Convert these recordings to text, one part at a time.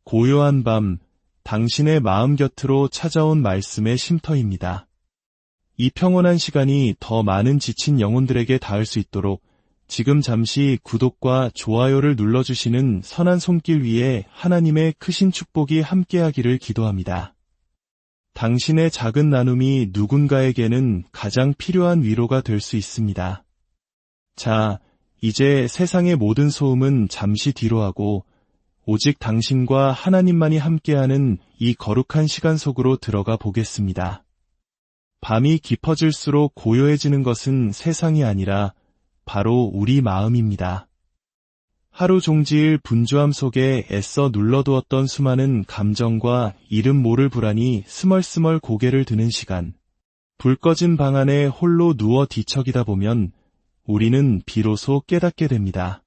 고요한 밤, 당신의 마음 곁으로 찾아온 말씀의 쉼터입니다. 이 평온한 시간이 더 많은 지친 영혼들에게 닿을 수 있도록 지금 잠시 구독과 좋아요를 눌러주시는 선한 손길 위에 하나님의 크신 축복이 함께하기를 기도합니다. 당신의 작은 나눔이 누군가에게는 가장 필요한 위로가 될 수 있습니다. 자, 이제 세상의 모든 소음은 잠시 뒤로하고 오직 당신과 하나님만이 함께하는 이 거룩한 시간 속으로 들어가 보겠습니다. 밤이 깊어질수록 고요해지는 것은 세상이 아니라 바로 우리 마음입니다. 하루 종지일 분주함 속에 애써 눌러두었던 수많은 감정과 이름 모를 불안이 스멀스멀 고개를 드는 시간. 불 꺼진 방 안에 홀로 누워 뒤척이다 보면 우리는 비로소 깨닫게 됩니다.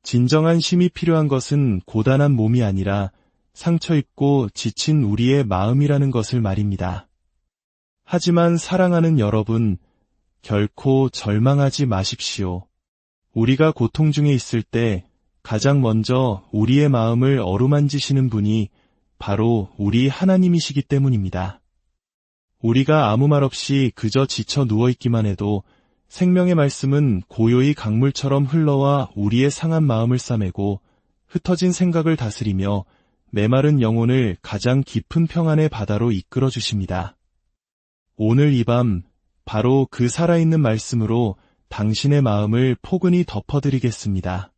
진정한 쉼이 필요한 것은 고단한 몸이 아니라 상처 입고 지친 우리의 마음이라는 것을 말입니다. 하지만 사랑하는 여러분, 결코 절망하지 마십시오. 우리가 고통 중에 있을 때 가장 먼저 우리의 마음을 어루만지시는 분이 바로 우리 하나님이시기 때문입니다. 우리가 아무 말 없이 그저 지쳐 누워있기만 해도 생명의 말씀은 고요히 강물처럼 흘러와 우리의 상한 마음을 싸매고 흩어진 생각을 다스리며 메마른 영혼을 가장 깊은 평안의 바다로 이끌어 주십니다. 오늘 이 밤 바로 그 살아있는 말씀으로 당신의 마음을 포근히 덮어드리겠습니다.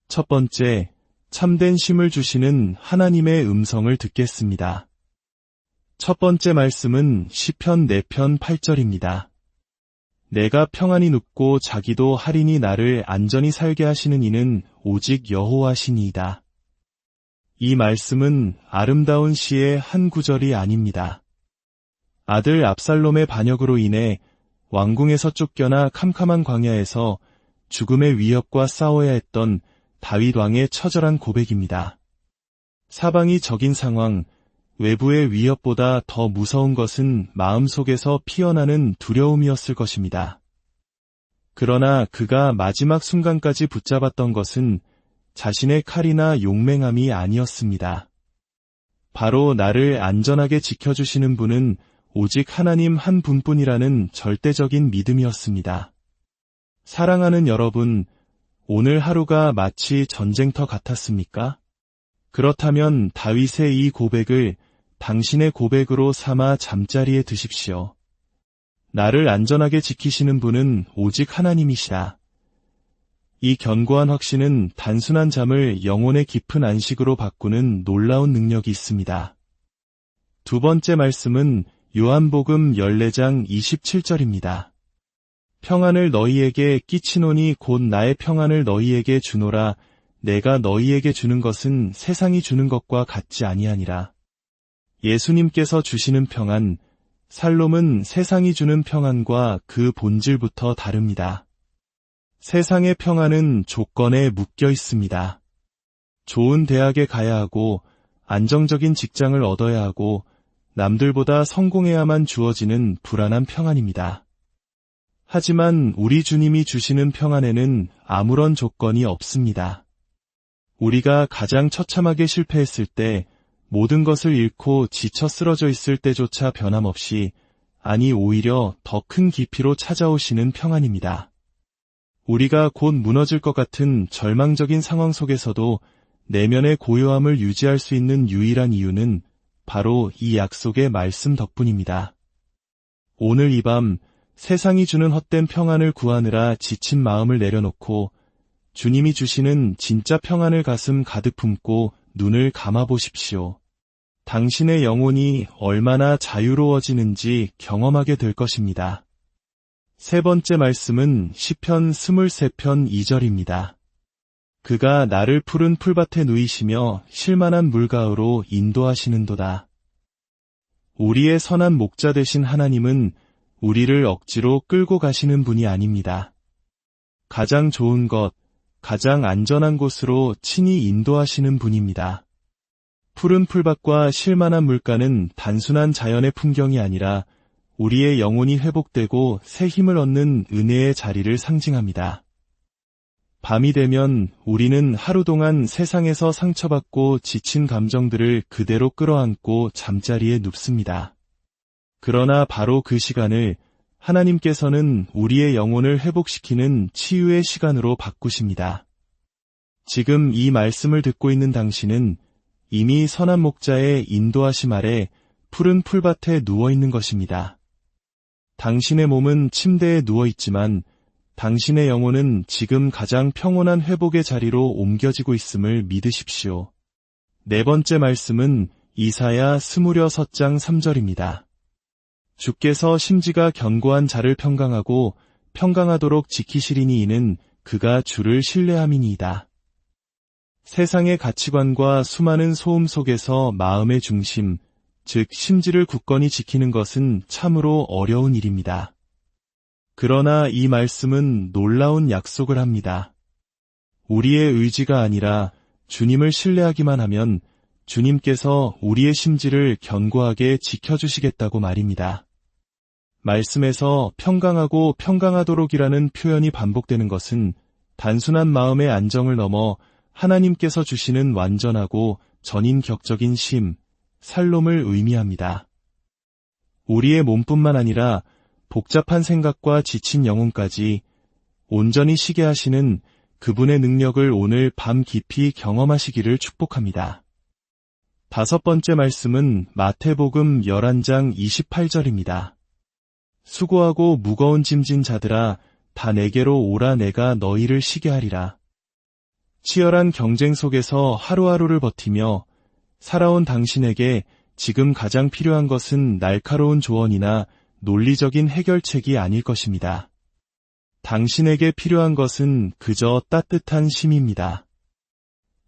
첫 번째, 참된 쉼을 주시는 하나님의 음성을 듣겠습니다. 첫 번째 말씀은 시편 4편 8절입니다. 내가 평안히 눕고 자기도 하리니 나를 안전히 살게 하시는 이는 오직 여호와시니이다. 이 말씀은 아름다운 시의 한 구절이 아닙니다. 아들 압살롬의 반역으로 인해 왕궁에서 쫓겨나 캄캄한 광야에서 죽음의 위협과 싸워야 했던 다윗 왕의 처절한 고백입니다. 사방이 적인 상황, 외부의 위협보다 더 무서운 것은 마음속에서 피어나는 두려움이었을 것입니다. 그러나 그가 마지막 순간까지 붙잡았던 것은 자신의 칼이나 용맹함이 아니었습니다. 바로 나를 안전하게 지켜주시는 분은 오직 하나님 한 분뿐이라는 절대적인 믿음이었습니다. 사랑하는 여러분, 오늘 하루가 마치 전쟁터 같았습니까? 그렇다면 다윗의 이 고백을 당신의 고백으로 삼아 잠자리에 드십시오. 나를 안전하게 지키시는 분은 오직 하나님이시다. 이 견고한 확신은 단순한 잠을 영혼의 깊은 안식으로 바꾸는 놀라운 능력이 있습니다. 두 번째 말씀은 요한복음 14장 27절입니다. 평안을 너희에게 끼치노니 곧 나의 평안을 너희에게 주노라. 내가 너희에게 주는 것은 세상이 주는 것과 같지 아니하니라. 예수님께서 주시는 평안, 살롬은 세상이 주는 평안과 그 본질부터 다릅니다. 세상의 평안은 조건에 묶여 있습니다. 좋은 대학에 가야 하고 안정적인 직장을 얻어야 하고 남들보다 성공해야만 주어지는 불안한 평안입니다. 하지만 우리 주님이 주시는 평안에는 아무런 조건이 없습니다. 우리가 가장 처참하게 실패했을 때, 모든 것을 잃고 지쳐 쓰러져 있을 때조차 변함없이, 아니 오히려 더 큰 깊이로 찾아오시는 평안입니다. 우리가 곧 무너질 것 같은 절망적인 상황 속에서도 내면의 고요함을 유지할 수 있는 유일한 이유는 바로 이 약속의 말씀 덕분입니다. 오늘 이 밤 세상이 주는 헛된 평안을 구하느라 지친 마음을 내려놓고 주님이 주시는 진짜 평안을 가슴 가득 품고 눈을 감아보십시오. 당신의 영혼이 얼마나 자유로워지는지 경험하게 될 것입니다. 세 번째 말씀은 시편 23편 2절입니다. 그가 나를 푸른 풀밭에 누이시며 쉴만한 물가으로 인도하시는도다. 우리의 선한 목자 되신 하나님은 우리를 억지로 끌고 가시는 분이 아닙니다. 가장 좋은 것, 가장 안전한 곳으로 친히 인도하시는 분입니다. 푸른 풀밭과 쉴만한 물가는 단순한 자연의 풍경이 아니라 우리의 영혼이 회복되고 새 힘을 얻는 은혜의 자리를 상징합니다. 밤이 되면 우리는 하루 동안 세상에서 상처받고 지친 감정들을 그대로 끌어안고 잠자리에 눕습니다. 그러나 바로 그 시간을 하나님께서는 우리의 영혼을 회복시키는 치유의 시간으로 바꾸십니다. 지금 이 말씀을 듣고 있는 당신은 이미 선한 목자의 인도하심 아래 푸른 풀밭에 누워 있는 것입니다. 당신의 몸은 침대에 누워 있지만 당신의 영혼은 지금 가장 평온한 회복의 자리로 옮겨지고 있음을 믿으십시오. 네 번째 말씀은 이사야 26장 3절입니다. 주께서 심지가 견고한 자를 평강하고 평강하도록 지키시리니 이는 그가 주를 신뢰함이니이다. 세상의 가치관과 수많은 소음 속에서 마음의 중심, 즉 심지를 굳건히 지키는 것은 참으로 어려운 일입니다. 그러나 이 말씀은 놀라운 약속을 합니다. 우리의 의지가 아니라 주님을 신뢰하기만 하면 주님께서 우리의 심지를 견고하게 지켜주시겠다고 말입니다. 말씀에서 평강하고 평강하도록이라는 표현이 반복되는 것은 단순한 마음의 안정을 넘어 하나님께서 주시는 완전하고 전인격적인 쉼, 살롬을 의미합니다. 우리의 몸뿐만 아니라 복잡한 생각과 지친 영혼까지 온전히 쉬게 하시는 그분의 능력을 오늘 밤 깊이 경험하시기를 축복합니다. 다섯 번째 말씀은 마태복음 11장 28절입니다. 수고하고 무거운 짐진 자들아 다 내게로 오라 내가 너희를 쉬게 하리라. 치열한 경쟁 속에서 하루하루를 버티며 살아온 당신에게 지금 가장 필요한 것은 날카로운 조언이나 논리적인 해결책이 아닐 것입니다. 당신에게 필요한 것은 그저 따뜻한 쉼입니다.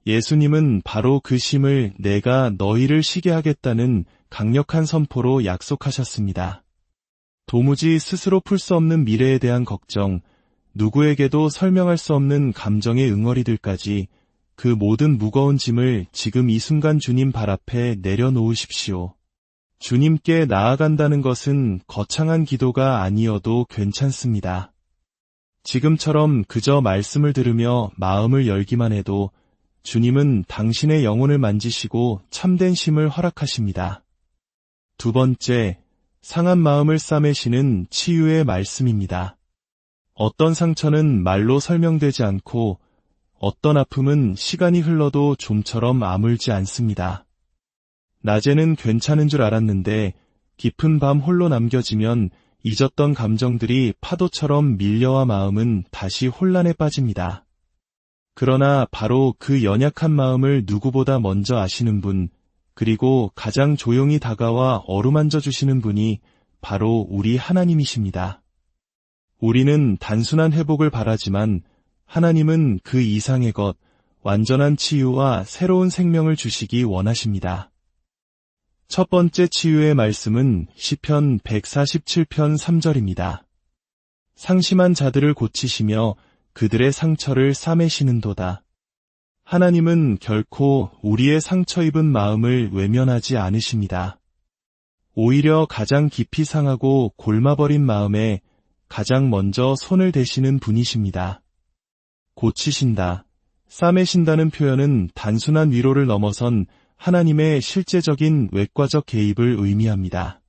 예수님은 바로 그 쉼을 내가 너희를 쉬게 하겠다는 강력한 선포로 약속하셨습니다. 도무지 스스로 풀 수 없는 미래에 대한 걱정, 누구에게도 설명할 수 없는 감정의 응어리들까지 그 모든 무거운 짐을 지금 이 순간 주님 발 앞에 내려놓으십시오. 주님께 나아간다는 것은 거창한 기도가 아니어도 괜찮습니다. 지금처럼 그저 말씀을 들으며 마음을 열기만 해도 주님은 당신의 영혼을 만지시고 참된 쉼을 허락하십니다. 두 번째, 상한 마음을 싸매시는 치유의 말씀입니다. 어떤 상처는 말로 설명되지 않고 어떤 아픔은 시간이 흘러도 좀처럼 아물지 않습니다. 낮에는 괜찮은 줄 알았는데 깊은 밤 홀로 남겨지면 잊었던 감정들이 파도처럼 밀려와 마음은 다시 혼란에 빠집니다. 그러나 바로 그 연약한 마음을 누구보다 먼저 아시는 분, 그리고 가장 조용히 다가와 어루만져 주시는 분이 바로 우리 하나님이십니다. 우리는 단순한 회복을 바라지만 하나님은 그 이상의 것, 완전한 치유와 새로운 생명을 주시기 원하십니다. 첫 번째 치유의 말씀은 시편 147편 3절입니다. 상심한 자들을 고치시며 그들의 상처를 싸매시는도다. 하나님은 결코 우리의 상처 입은 마음을 외면하지 않으십니다. 오히려 가장 깊이 상하고 골마버린 마음에 가장 먼저 손을 대시는 분이십니다. 고치신다, 싸매신다는 표현은 단순한 위로를 넘어선 하나님의 실제적인 외과적 개입을 의미합니다.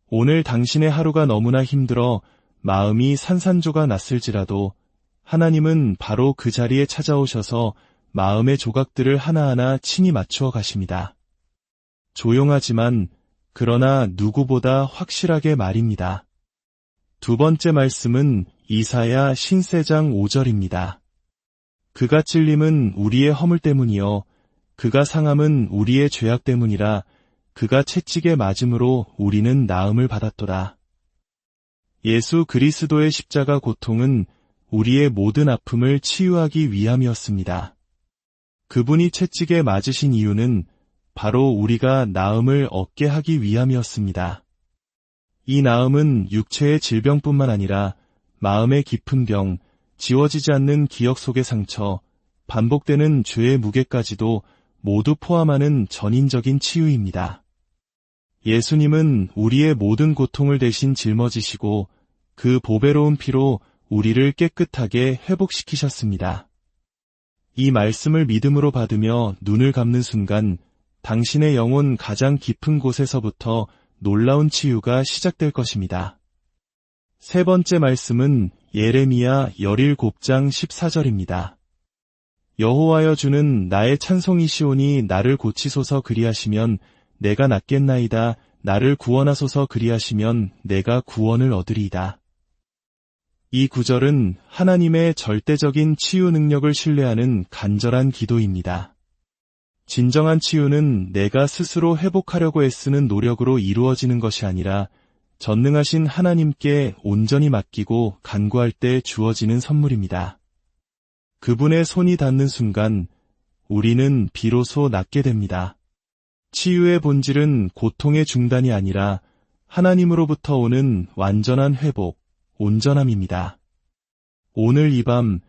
오늘 당신의 하루가 너무나 힘들어 마음이 산산조가 났을지라도 하나님은 바로 그 자리에 찾아오셔서 마음의 조각들을 하나하나 친히 맞추어 가십니다. 조용하지만 그러나 누구보다 확실하게 말입니다. 두 번째 말씀은 이사야 신세장 5절입니다. 그가 찔림은 우리의 허물 때문이요 그가 상함은 우리의 죄악 때문이라 그가 채찍에 맞음으로 우리는 나음을 받았도다. 예수 그리스도의 십자가 고통은 우리의 모든 아픔을 치유하기 위함이었습니다. 그분이 채찍에 맞으신 이유는 바로 우리가 나음을 얻게 하기 위함이었습니다. 이 나음은 육체의 질병뿐만 아니라 마음의 깊은 병, 지워지지 않는 기억 속의 상처, 반복되는 죄의 무게까지도 모두 포함하는 전인적인 치유입니다. 예수님은 우리의 모든 고통을 대신 짊어지시고 그 보배로운 피로 우리를 깨끗하게 회복시키셨습니다. 이 말씀을 믿음으로 받으며 눈을 감는 순간 당신의 영혼 가장 깊은 곳에서부터 놀라운 치유가 시작될 것입니다. 세 번째 말씀은 예레미야 17장 14절입니다. 여호와여 주는 나의 찬송이시오니 나를 고치소서 그리하시면 내가 낫겠나이다. 나를 구원하소서 그리하시면 내가 구원을 얻으리이다. 이 구절은 하나님의 절대적인 치유 능력을 신뢰하는 간절한 기도입니다. 진정한 치유는 내가 스스로 회복하려고 애쓰는 노력으로 이루어지는 것이 아니라 전능하신 하나님께 온전히 맡기고 간구할 때 주어지는 선물입니다. 그분의 손이 닿는 순간 우리는 비로소 낫게 됩니다. 치유의 본질은 고통의 중단이 아니라 하나님으로부터 오는 완전한 회복, 온전함입니다. 오늘 이 밤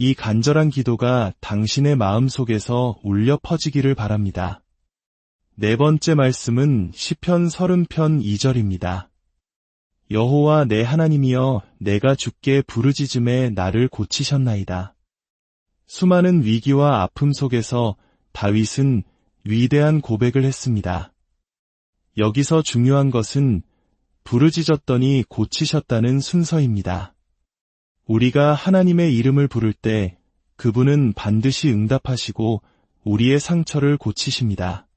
이 간절한 기도가 당신의 마음 속에서 울려 퍼지기를 바랍니다. 네 번째 말씀은 시편 30편 2절입니다. 여호와 내 하나님이여 내가 주께 부르짖음에 나를 고치셨나이다. 수많은 위기와 아픔 속에서 다윗은 위대한 고백을 했습니다. 여기서 중요한 것은 부르짖었더니 고치셨다는 순서입니다. 우리가 하나님의 이름을 부를 때 그분은 반드시 응답하시고 우리의 상처를 고치십니다.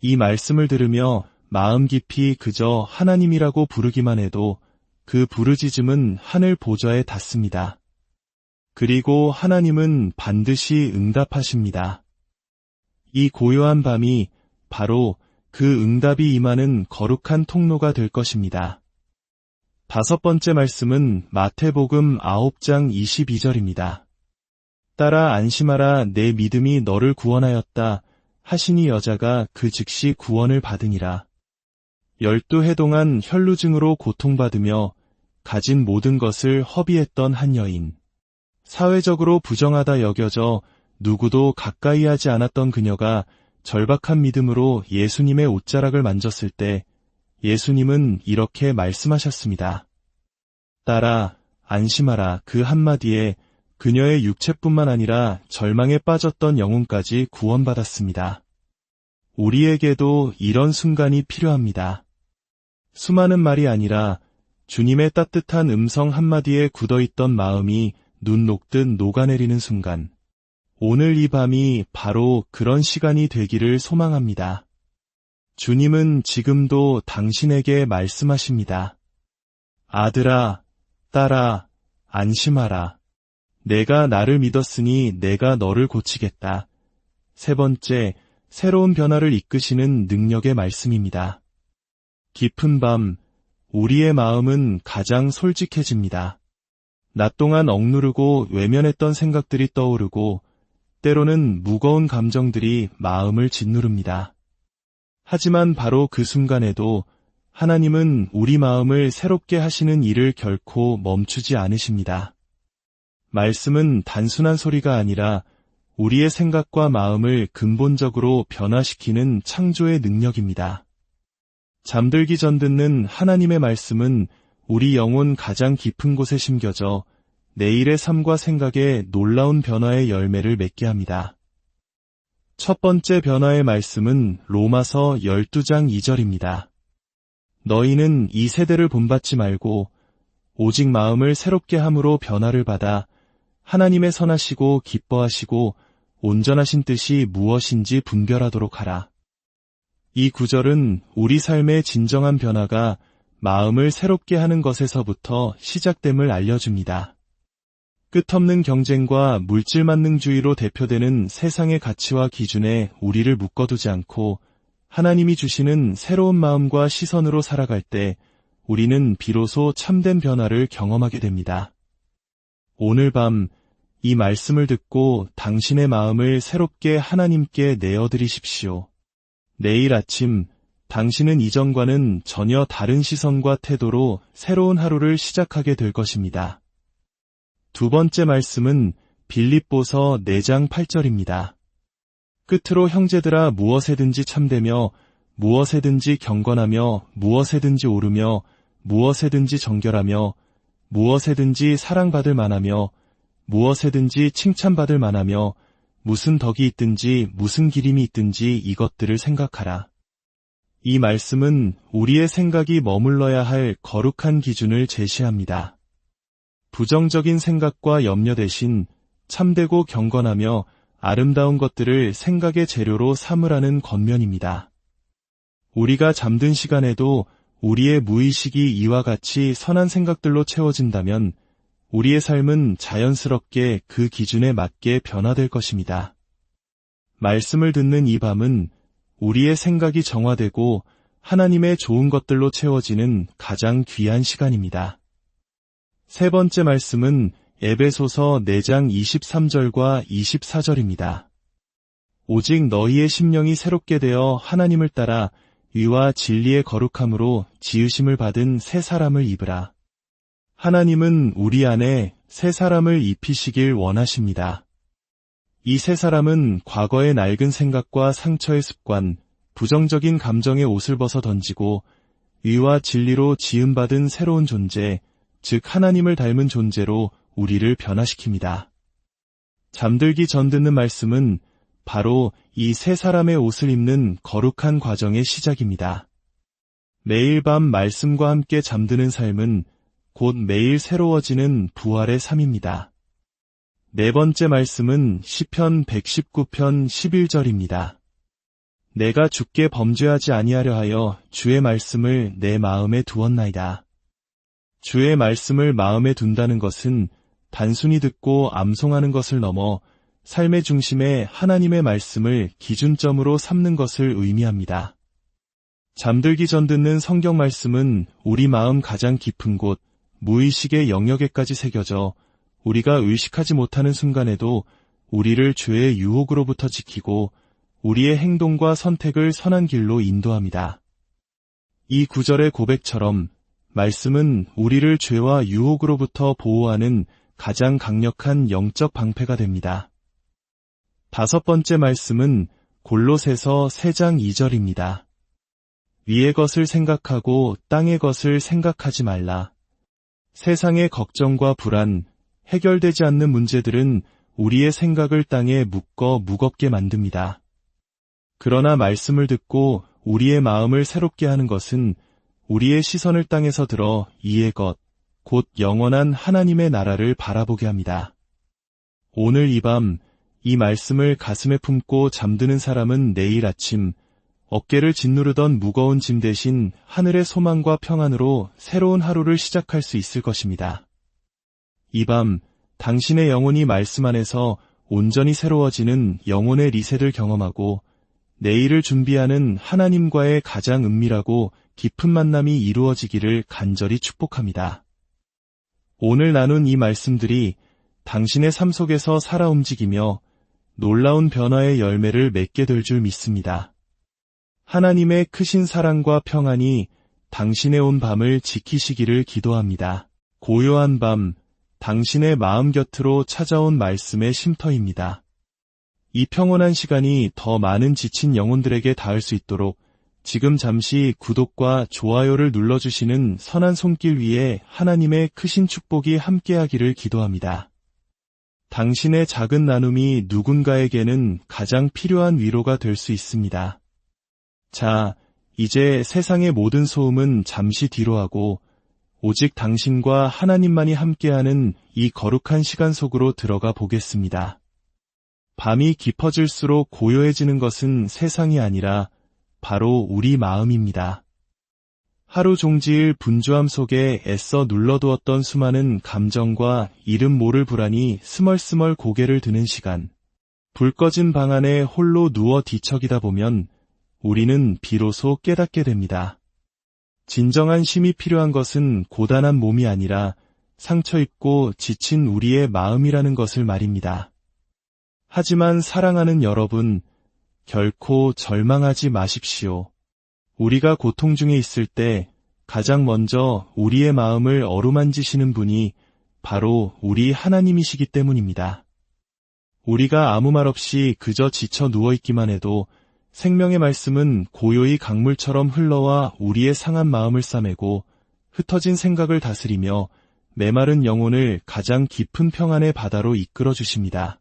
이 말씀을 들으며 마음 깊이 그저 하나님이라고 부르기만 해도 그 부르짖음은 하늘 보좌에 닿습니다. 그리고 하나님은 반드시 응답하십니다. 이 고요한 밤이 바로 그 응답이 임하는 거룩한 통로가 될 것입니다. 다섯 번째 말씀은 마태복음 9장 22절입니다. 딸아 안심하라 내 믿음이 너를 구원하였다 하시니 여자가 그 즉시 구원을 받으니라. 12해 동안 혈루증으로 고통받으며 가진 모든 것을 허비했던 한 여인. 사회적으로 부정하다 여겨져 누구도 가까이 하지 않았던 그녀가 절박한 믿음으로 예수님의 옷자락을 만졌을 때 예수님은 이렇게 말씀하셨습니다. 딸아, 안심하라. 그 한마디에 그녀의 육체뿐만 아니라 절망에 빠졌던 영혼까지 구원받았습니다. 우리에게도 이런 순간이 필요합니다. 수많은 말이 아니라 주님의 따뜻한 음성 한마디에 굳어있던 마음이 눈 녹듯 녹아내리는 순간, 오늘 이 밤이 바로 그런 시간이 되기를 소망합니다. 주님은 지금도 당신에게 말씀하십니다. 아들아, 딸아, 안심하라. 내가 나를 믿었으니 내가 너를 고치겠다. 세 번째, 새로운 변화를 이끄시는 능력의 말씀입니다. 깊은 밤, 우리의 마음은 가장 솔직해집니다. 낮 동안 억누르고 외면했던 생각들이 떠오르고 때로는 무거운 감정들이 마음을 짓누릅니다. 하지만 바로 그 순간에도 하나님은 우리 마음을 새롭게 하시는 일을 결코 멈추지 않으십니다. 말씀은 단순한 소리가 아니라 우리의 생각과 마음을 근본적으로 변화시키는 창조의 능력입니다. 잠들기 전 듣는 하나님의 말씀은 우리 영혼 가장 깊은 곳에 심겨져 내일의 삶과 생각에 놀라운 변화의 열매를 맺게 합니다. 첫 번째 변화의 말씀은 로마서 12장 2절입니다. 너희는 이 세대를 본받지 말고 오직 마음을 새롭게 함으로 변화를 받아 하나님의 선하시고 기뻐하시고 온전하신 뜻이 무엇인지 분별하도록 하라. 이 구절은 우리 삶의 진정한 변화가 마음을 새롭게 하는 것에서부터 시작됨을 알려줍니다. 끝없는 경쟁과 물질 만능주의로 대표되는 세상의 가치와 기준에 우리를 묶어두지 않고 하나님이 주시는 새로운 마음과 시선으로 살아갈 때 우리는 비로소 참된 변화를 경험하게 됩니다. 오늘 밤 이 말씀을 듣고 당신의 마음을 새롭게 하나님께 내어드리십시오. 내일 아침 당신은 이전과는 전혀 다른 시선과 태도로 새로운 하루를 시작하게 될 것입니다. 두 번째 말씀은 빌립보서 4장 8절입니다. 끝으로 형제들아 무엇에든지 참되며 무엇에든지 경건하며 무엇에든지 오르며 무엇에든지 정결하며 무엇에든지 사랑받을 만하며 무엇에든지 칭찬받을 만하며 무슨 덕이 있든지 무슨 기림이 있든지 이것들을 생각하라. 이 말씀은 우리의 생각이 머물러야 할 거룩한 기준을 제시합니다. 부정적인 생각과 염려 대신 참되고 경건하며 아름다운 것들을 생각의 재료로 삼으라는 권면입니다. 우리가 잠든 시간에도 우리의 무의식이 이와 같이 선한 생각들로 채워진다면 우리의 삶은 자연스럽게 그 기준에 맞게 변화될 것입니다. 말씀을 듣는 이 밤은 우리의 생각이 정화되고 하나님의 좋은 것들로 채워지는 가장 귀한 시간입니다. 세 번째 말씀은 에베소서 4장 23절과 24절입니다. 오직 너희의 심령이 새롭게 되어 하나님을 따라 의와 진리의 거룩함으로 지으심을 받은 새 사람을 입으라. 하나님은 우리 안에 새 사람을 입히시길 원하십니다. 이 새 사람은 과거의 낡은 생각과 상처의 습관, 부정적인 감정의 옷을 벗어 던지고 의와 진리로 지음받은 새로운 존재, 즉 하나님을 닮은 존재로 우리를 변화시킵니다. 잠들기 전 듣는 말씀은 바로 이 새 사람의 옷을 입는 거룩한 과정의 시작입니다. 매일 밤 말씀과 함께 잠드는 삶은 곧 매일 새로워지는 부활의 삶입니다. 네 번째 말씀은 시편 119편 11절입니다. 내가 주께 범죄하지 아니하려 하여 주의 말씀을 내 마음에 두었나이다. 주의 말씀을 마음에 둔다는 것은 단순히 듣고 암송하는 것을 넘어 삶의 중심에 하나님의 말씀을 기준점으로 삼는 것을 의미합니다. 잠들기 전 듣는 성경 말씀은 우리 마음 가장 깊은 곳, 무의식의 영역에까지 새겨져 우리가 의식하지 못하는 순간에도 우리를 죄의 유혹으로부터 지키고 우리의 행동과 선택을 선한 길로 인도합니다. 이 구절의 고백처럼 말씀은 우리를 죄와 유혹으로부터 보호하는 가장 강력한 영적 방패가 됩니다. 다섯 번째 말씀은 골로새서 3장 2절입니다. 위의 것을 생각하고 땅의 것을 생각하지 말라. 세상의 걱정과 불안, 해결되지 않는 문제들은 우리의 생각을 땅에 묶어 무겁게 만듭니다. 그러나 말씀을 듣고 우리의 마음을 새롭게 하는 것은 우리의 시선을 땅에서 들어 이의 것, 곧 영원한 하나님의 나라를 바라보게 합니다. 오늘 이 밤 이 말씀을 가슴에 품고 잠드는 사람은 내일 아침 어깨를 짓누르던 무거운 짐 대신 하늘의 소망과 평안으로 새로운 하루를 시작할 수 있을 것입니다. 이 밤 당신의 영혼이 말씀 안에서 온전히 새로워지는 영혼의 리셋을 경험하고 내일을 준비하는 하나님과의 가장 은밀하고 깊은 만남이 이루어지기를 간절히 축복합니다. 오늘 나눈 이 말씀들이 당신의 삶 속에서 살아 움직이며 놀라운 변화의 열매를 맺게 될 줄 믿습니다. 하나님의 크신 사랑과 평안이 당신의 온 밤을 지키시기를 기도합니다. 고요한 밤, 당신의 마음 곁으로 찾아온 말씀의 쉼터입니다. 이 평온한 시간이 더 많은 지친 영혼들에게 닿을 수 있도록 지금 잠시 구독과 좋아요를 눌러주시는 선한 손길 위에 하나님의 크신 축복이 함께하기를 기도합니다. 당신의 작은 나눔이 누군가에게는 가장 필요한 위로가 될 수 있습니다. 자, 이제 세상의 모든 소음은 잠시 뒤로 하고 오직 당신과 하나님만이 함께하는 이 거룩한 시간 속으로 들어가 보겠습니다. 밤이 깊어질수록 고요해지는 것은 세상이 아니라 바로 우리 마음입니다. 하루 종지일 분주함 속에 애써 눌러두었던 수많은 감정과 이름 모를 불안이 스멀스멀 고개를 드는 시간. 불 꺼진 방 안에 홀로 누워 뒤척이다 보면 우리는 비로소 깨닫게 됩니다. 진정한 쉼이 필요한 것은 고단한 몸이 아니라 상처 입고 지친 우리의 마음이라는 것을 말입니다. 하지만 사랑하는 여러분, 결코 절망하지 마십시오. 우리가 고통 중에 있을 때 가장 먼저 우리의 마음을 어루만지시는 분이 바로 우리 하나님이시기 때문입니다. 우리가 아무 말 없이 그저 지쳐 누워있기만 해도 생명의 말씀은 고요히 강물처럼 흘러와 우리의 상한 마음을 싸매고 흩어진 생각을 다스리며 메마른 영혼을 가장 깊은 평안의 바다로 이끌어 주십니다.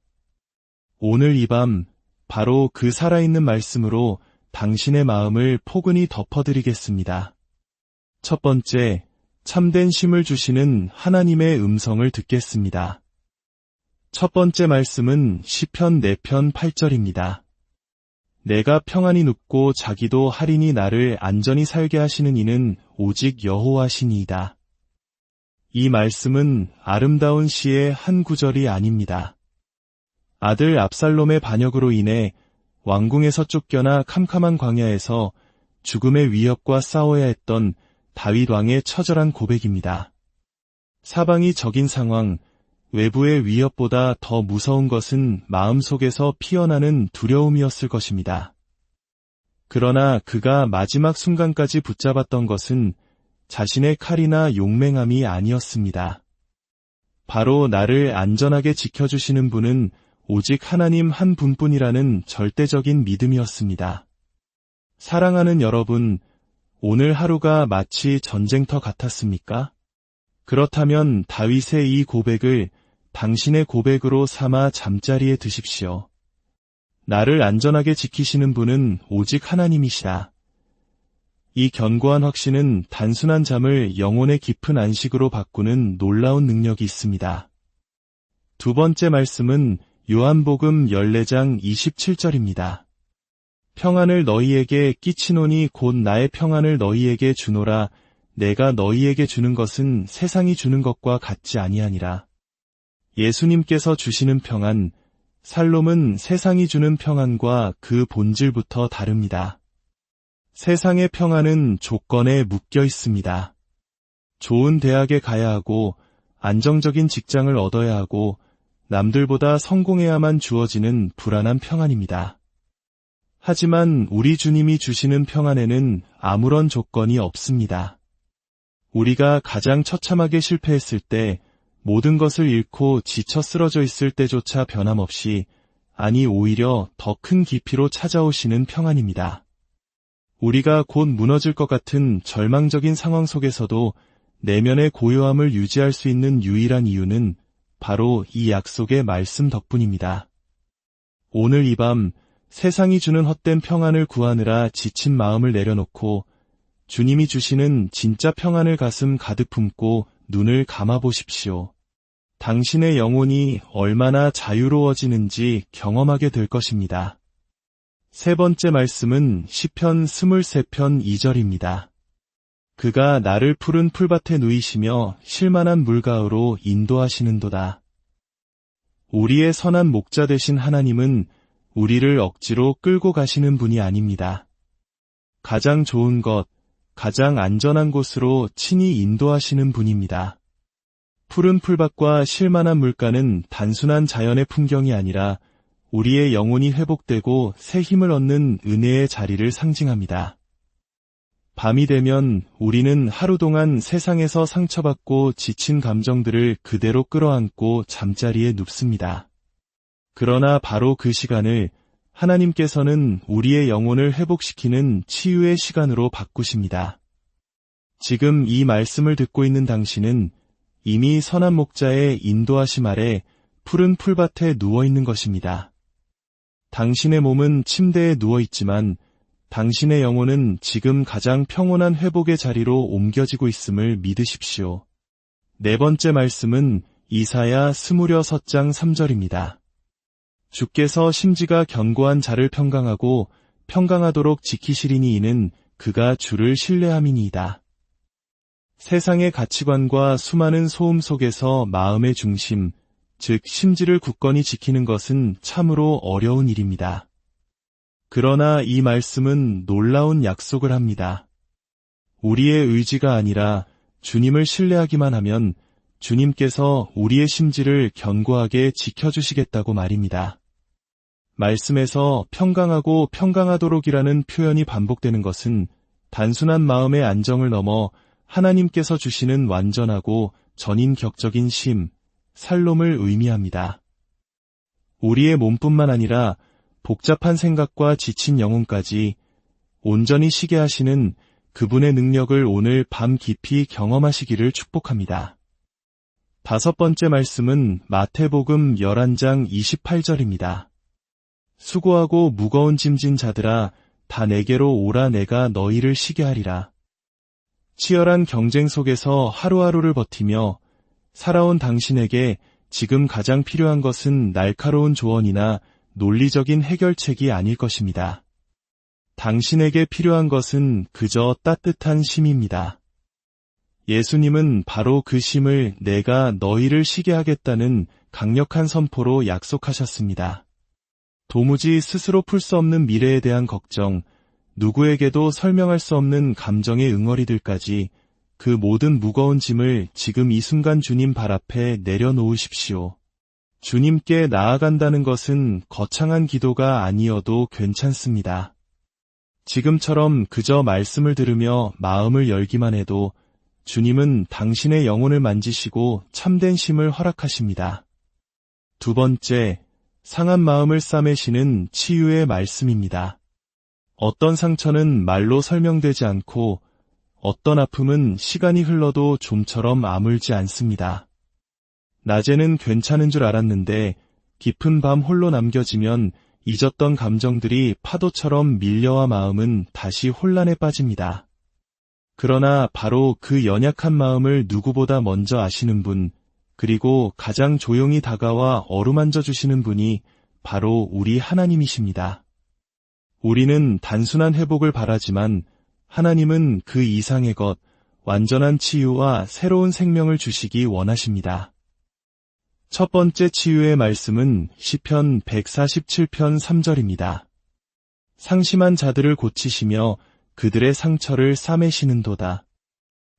오늘 이 밤 바로 그 살아있는 말씀으로 당신의 마음을 포근히 덮어드리겠습니다. 첫 번째, 참된 쉼을 주시는 하나님의 음성을 듣겠습니다. 첫 번째 말씀은 시편 4편 8절입니다. 내가 평안히 눕고 자기도 하리니 나를 안전히 살게 하시는 이는 오직 여호와시니이다. 이 말씀은 아름다운 시의 한 구절이 아닙니다. 아들 압살롬의 반역으로 인해 왕궁에서 쫓겨나 캄캄한 광야에서 죽음의 위협과 싸워야 했던 다윗 왕의 처절한 고백입니다. 사방이 적인 상황, 외부의 위협보다 더 무서운 것은 마음속에서 피어나는 두려움이었을 것입니다. 그러나 그가 마지막 순간까지 붙잡았던 것은 자신의 칼이나 용맹함이 아니었습니다. 바로 나를 안전하게 지켜주시는 분은 오직 하나님 한 분뿐이라는 절대적인 믿음이었습니다. 사랑하는 여러분, 오늘 하루가 마치 전쟁터 같았습니까? 그렇다면 다윗의 이 고백을 당신의 고백으로 삼아 잠자리에 드십시오. 나를 안전하게 지키시는 분은 오직 하나님이시다. 이 견고한 확신은 단순한 잠을 영혼의 깊은 안식으로 바꾸는 놀라운 능력이 있습니다. 두 번째 말씀은 요한복음 14장 27절입니다. 평안을 너희에게 끼치노니 곧 나의 평안을 너희에게 주노라. 내가 너희에게 주는 것은 세상이 주는 것과 같지 아니하니라. 예수님께서 주시는 평안, 살롬은 세상이 주는 평안과 그 본질부터 다릅니다. 세상의 평안은 조건에 묶여 있습니다. 좋은 대학에 가야 하고 안정적인 직장을 얻어야 하고 남들보다 성공해야만 주어지는 불안한 평안입니다. 하지만 우리 주님이 주시는 평안에는 아무런 조건이 없습니다. 우리가 가장 처참하게 실패했을 때, 모든 것을 잃고 지쳐 쓰러져 있을 때조차 변함없이, 아니 오히려 더 큰 깊이로 찾아오시는 평안입니다. 우리가 곧 무너질 것 같은 절망적인 상황 속에서도 내면의 고요함을 유지할 수 있는 유일한 이유는 바로 이 약속의 말씀 덕분입니다. 오늘 이 밤 세상이 주는 헛된 평안을 구하느라 지친 마음을 내려놓고 주님이 주시는 진짜 평안을 가슴 가득 품고 눈을 감아보십시오. 당신의 영혼이 얼마나 자유로워지는지 경험하게 될 것입니다. 세 번째 말씀은 시편 23편 2절입니다. 그가 나를 푸른 풀밭에 누이시며 쉴만한 물가으로 인도하시는도다. 우리의 선한 목자 되신 하나님은 우리를 억지로 끌고 가시는 분이 아닙니다. 가장 좋은 것, 가장 안전한 곳으로 친히 인도하시는 분입니다. 푸른 풀밭과 쉴만한 물가는 단순한 자연의 풍경이 아니라 우리의 영혼이 회복되고 새 힘을 얻는 은혜의 자리를 상징합니다. 밤이 되면 우리는 하루 동안 세상에서 상처받고 지친 감정들을 그대로 끌어안고 잠자리에 눕습니다. 그러나 바로 그 시간을 하나님께서는 우리의 영혼을 회복시키는 치유의 시간으로 바꾸십니다. 지금 이 말씀을 듣고 있는 당신은 이미 선한 목자의 인도하심 아래 푸른 풀밭에 누워 있는 것입니다. 당신의 몸은 침대에 누워 있지만 당신의 영혼은 지금 가장 평온한 회복의 자리로 옮겨지고 있음을 믿으십시오. 네 번째 말씀은 이사야 26장 3절입니다. 주께서 심지가 견고한 자를 평강하고 평강하도록 지키시리니 이는 그가 주를 신뢰함이니이다. 세상의 가치관과 수많은 소음 속에서 마음의 중심, 즉 심지를 굳건히 지키는 것은 참으로 어려운 일입니다. 그러나 이 말씀은 놀라운 약속을 합니다. 우리의 의지가 아니라 주님을 신뢰하기만 하면 주님께서 우리의 심지를 견고하게 지켜주시겠다고 말입니다. 말씀에서 평강하고 평강하도록이라는 표현이 반복되는 것은 단순한 마음의 안정을 넘어 하나님께서 주시는 완전하고 전인격적인 쉼, 살롬을 의미합니다. 우리의 몸뿐만 아니라 복잡한 생각과 지친 영혼까지 온전히 쉬게 하시는 그분의 능력을 오늘 밤 깊이 경험하시기를 축복합니다. 다섯 번째 말씀은 마태복음 11장 28절입니다. 수고하고 무거운 짐진 자들아 다 내게로 오라 내가 너희를 쉬게 하리라. 치열한 경쟁 속에서 하루하루를 버티며 살아온 당신에게 지금 가장 필요한 것은 날카로운 조언이나 논리적인 해결책이 아닐 것입니다. 당신에게 필요한 것은 그저 따뜻한 쉼입니다. 예수님은 바로 그 쉼을 내가 너희를 쉬게 하겠다는 강력한 선포로 약속하셨습니다. 도무지 스스로 풀 수 없는 미래에 대한 걱정, 누구에게도 설명할 수 없는 감정의 응어리들까지 그 모든 무거운 짐을 지금 이 순간 주님 발 앞에 내려놓으십시오. 주님께 나아간다는 것은 거창한 기도가 아니어도 괜찮습니다. 지금처럼 그저 말씀을 들으며 마음을 열기만 해도 주님은 당신의 영혼을 만지시고 참된 쉼을 허락하십니다. 두 번째, 상한 마음을 싸매시는 치유의 말씀입니다. 어떤 상처는 말로 설명되지 않고 어떤 아픔은 시간이 흘러도 좀처럼 아물지 않습니다. 낮에는 괜찮은 줄 알았는데 깊은 밤 홀로 남겨지면 잊었던 감정들이 파도처럼 밀려와 마음은 다시 혼란에 빠집니다. 그러나 바로 그 연약한 마음을 누구보다 먼저 아시는 분, 그리고 가장 조용히 다가와 어루만져 주시는 분이 바로 우리 하나님이십니다. 우리는 단순한 회복을 바라지만 하나님은 그 이상의 것, 완전한 치유와 새로운 생명을 주시기 원하십니다. 첫 번째 치유의 말씀은 시편 147편 3절입니다. 상심한 자들을 고치시며 그들의 상처를 싸매시는도다.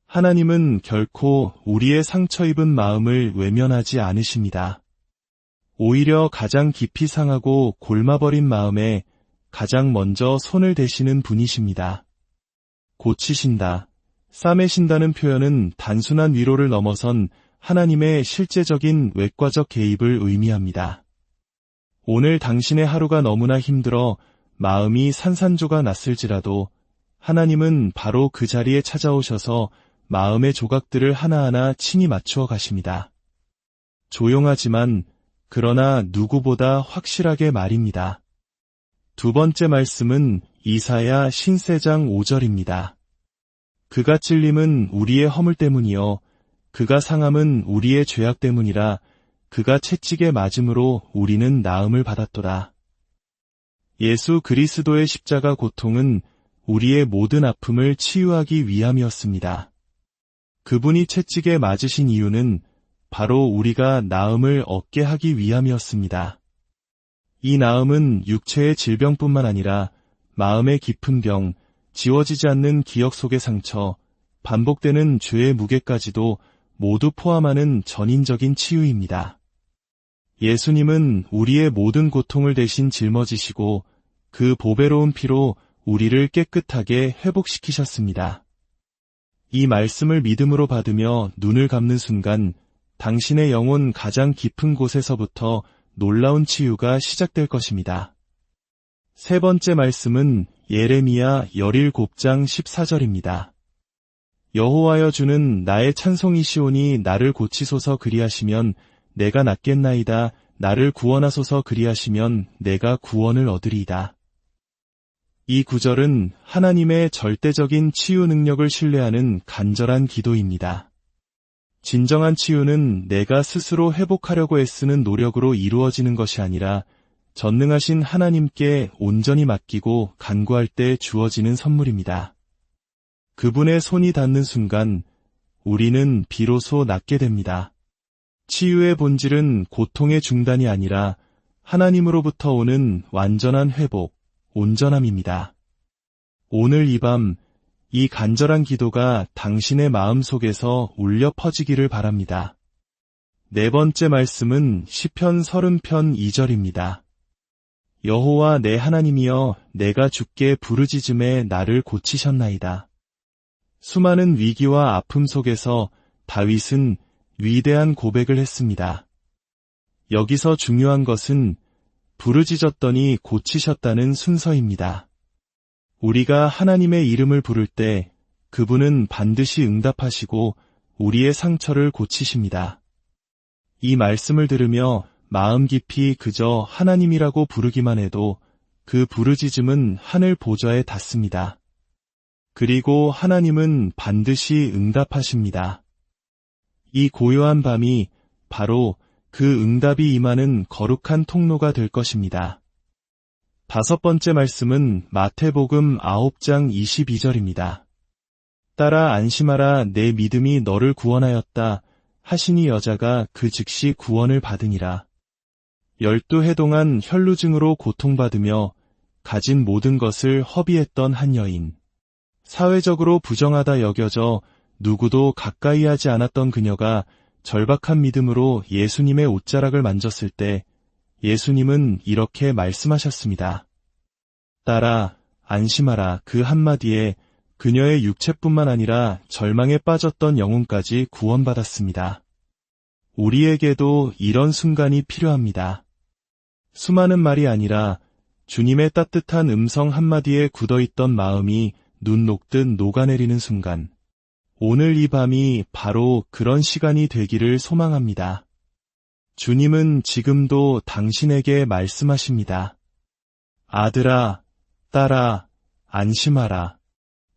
하나님은 결코 우리의 상처 입은 마음을 외면하지 않으십니다. 오히려 가장 깊이 상하고 골마버린 마음에 가장 먼저 손을 대시는 분이십니다. 고치신다, 싸매신다는 표현은 단순한 위로를 넘어선 하나님의 실제적인 외과적 개입을 의미합니다. 오늘 당신의 하루가 너무나 힘들어 마음이 산산조가 났을지라도 하나님은 바로 그 자리에 찾아오셔서 마음의 조각들을 하나하나 친히 맞추어 가십니다. 조용하지만 그러나 누구보다 확실하게 말입니다. 두 번째 말씀은 이사야 신세장 5절입니다. 그가 찔림은 우리의 허물 때문이요 그가 상함은 우리의 죄악 때문이라 그가 채찍에 맞음으로 우리는 나음을 받았도다. 예수 그리스도의 십자가 고통은 우리의 모든 아픔을 치유하기 위함이었습니다. 그분이 채찍에 맞으신 이유는 바로 우리가 나음을 얻게 하기 위함이었습니다. 이 나음은 육체의 질병뿐만 아니라 마음의 깊은 병, 지워지지 않는 기억 속의 상처, 반복되는 죄의 무게까지도 모두 포함하는 전인적인 치유입니다. 예수님은 우리의 모든 고통을 대신 짊어지시고 그 보배로운 피로 우리를 깨끗하게 회복시키셨습니다. 이 말씀을 믿음으로 받으며 눈을 감는 순간 당신의 영혼 가장 깊은 곳에서부터 놀라운 치유가 시작될 것입니다. 세 번째 말씀은 예레미야 17장 14절입니다. 여호와여 주는 나의 찬송이시오니 나를 고치소서 그리하시면 내가 낫겠나이다. 나를 구원하소서 그리하시면 내가 구원을 얻으리이다. 이 구절은 하나님의 절대적인 치유 능력을 신뢰하는 간절한 기도입니다. 진정한 치유는 내가 스스로 회복하려고 애쓰는 노력으로 이루어지는 것이 아니라 전능하신 하나님께 온전히 맡기고 간구할 때 주어지는 선물입니다. 그분의 손이 닿는 순간 우리는 비로소 낫게 됩니다. 치유의 본질은 고통의 중단이 아니라 하나님으로부터 오는 완전한 회복, 온전함입니다. 오늘 이 밤 이 간절한 기도가 당신의 마음 속에서 울려 퍼지기를 바랍니다. 네 번째 말씀은 시편 30편 2절입니다. 여호와 내 하나님이여 내가 주께 부르짖음에 나를 고치셨나이다. 수많은 위기와 아픔 속에서 다윗은 위대한 고백을 했습니다. 여기서 중요한 것은 부르짖었더니 고치셨다는 순서입니다. 우리가 하나님의 이름을 부를 때 그분은 반드시 응답하시고 우리의 상처를 고치십니다. 이 말씀을 들으며 마음 깊이 그저 하나님이라고 부르기만 해도 그 부르짖음은 하늘 보좌에 닿습니다. 그리고 하나님은 반드시 응답하십니다. 이 고요한 밤이 바로 그 응답이 임하는 거룩한 통로가 될 것입니다. 다섯 번째 말씀은 마태복음 9장 22절입니다. 딸아 안심하라 내 믿음이 너를 구원하였다 하시니 여자가 그 즉시 구원을 받으니라. 12해 동안 혈루증으로 고통받으며 가진 모든 것을 허비했던 한 여인. 사회적으로 부정하다 여겨져 누구도 가까이 하지 않았던 그녀가 절박한 믿음으로 예수님의 옷자락을 만졌을 때 예수님은 이렇게 말씀하셨습니다. 딸아, 안심하라. 그 한마디에 그녀의 육체뿐만 아니라 절망에 빠졌던 영혼까지 구원받았습니다. 우리에게도 이런 순간이 필요합니다. 수많은 말이 아니라 주님의 따뜻한 음성 한마디에 굳어있던 마음이 눈 녹듯 녹아내리는 순간. 오늘 이 밤이 바로 그런 시간이 되기를 소망합니다. 주님은 지금도 당신에게 말씀하십니다. 아들아, 딸아, 안심하라.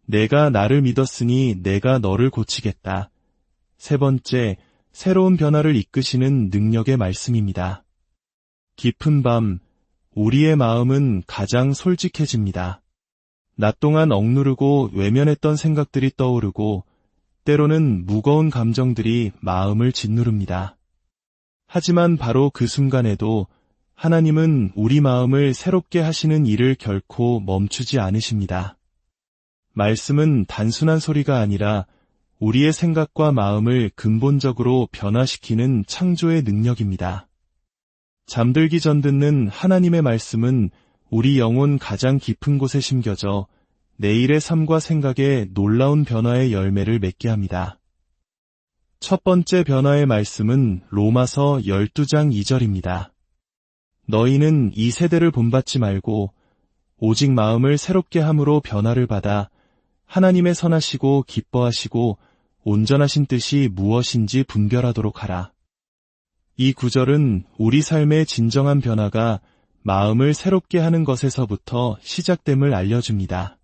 내가 나를 믿었으니 내가 너를 고치겠다. 세 번째, 새로운 변화를 이끄시는 능력의 말씀입니다. 깊은 밤, 우리의 마음은 가장 솔직해집니다. 낮 동안 억누르고 외면했던 생각들이 떠오르고 때로는 무거운 감정들이 마음을 짓누릅니다. 하지만 바로 그 순간에도 하나님은 우리 마음을 새롭게 하시는 일을 결코 멈추지 않으십니다. 말씀은 단순한 소리가 아니라 우리의 생각과 마음을 근본적으로 변화시키는 창조의 능력입니다. 잠들기 전 듣는 하나님의 말씀은 우리 영혼 가장 깊은 곳에 심겨져 내일의 삶과 생각에 놀라운 변화의 열매를 맺게 합니다. 첫 번째 변화의 말씀은 로마서 12장 2절입니다. 너희는 이 세대를 본받지 말고 오직 마음을 새롭게 함으로 변화를 받아 하나님의 선하시고 기뻐하시고 온전하신 뜻이 무엇인지 분별하도록 하라. 이 구절은 우리 삶의 진정한 변화가 마음을 새롭게 하는 것에서부터 시작됨을 알려줍니다.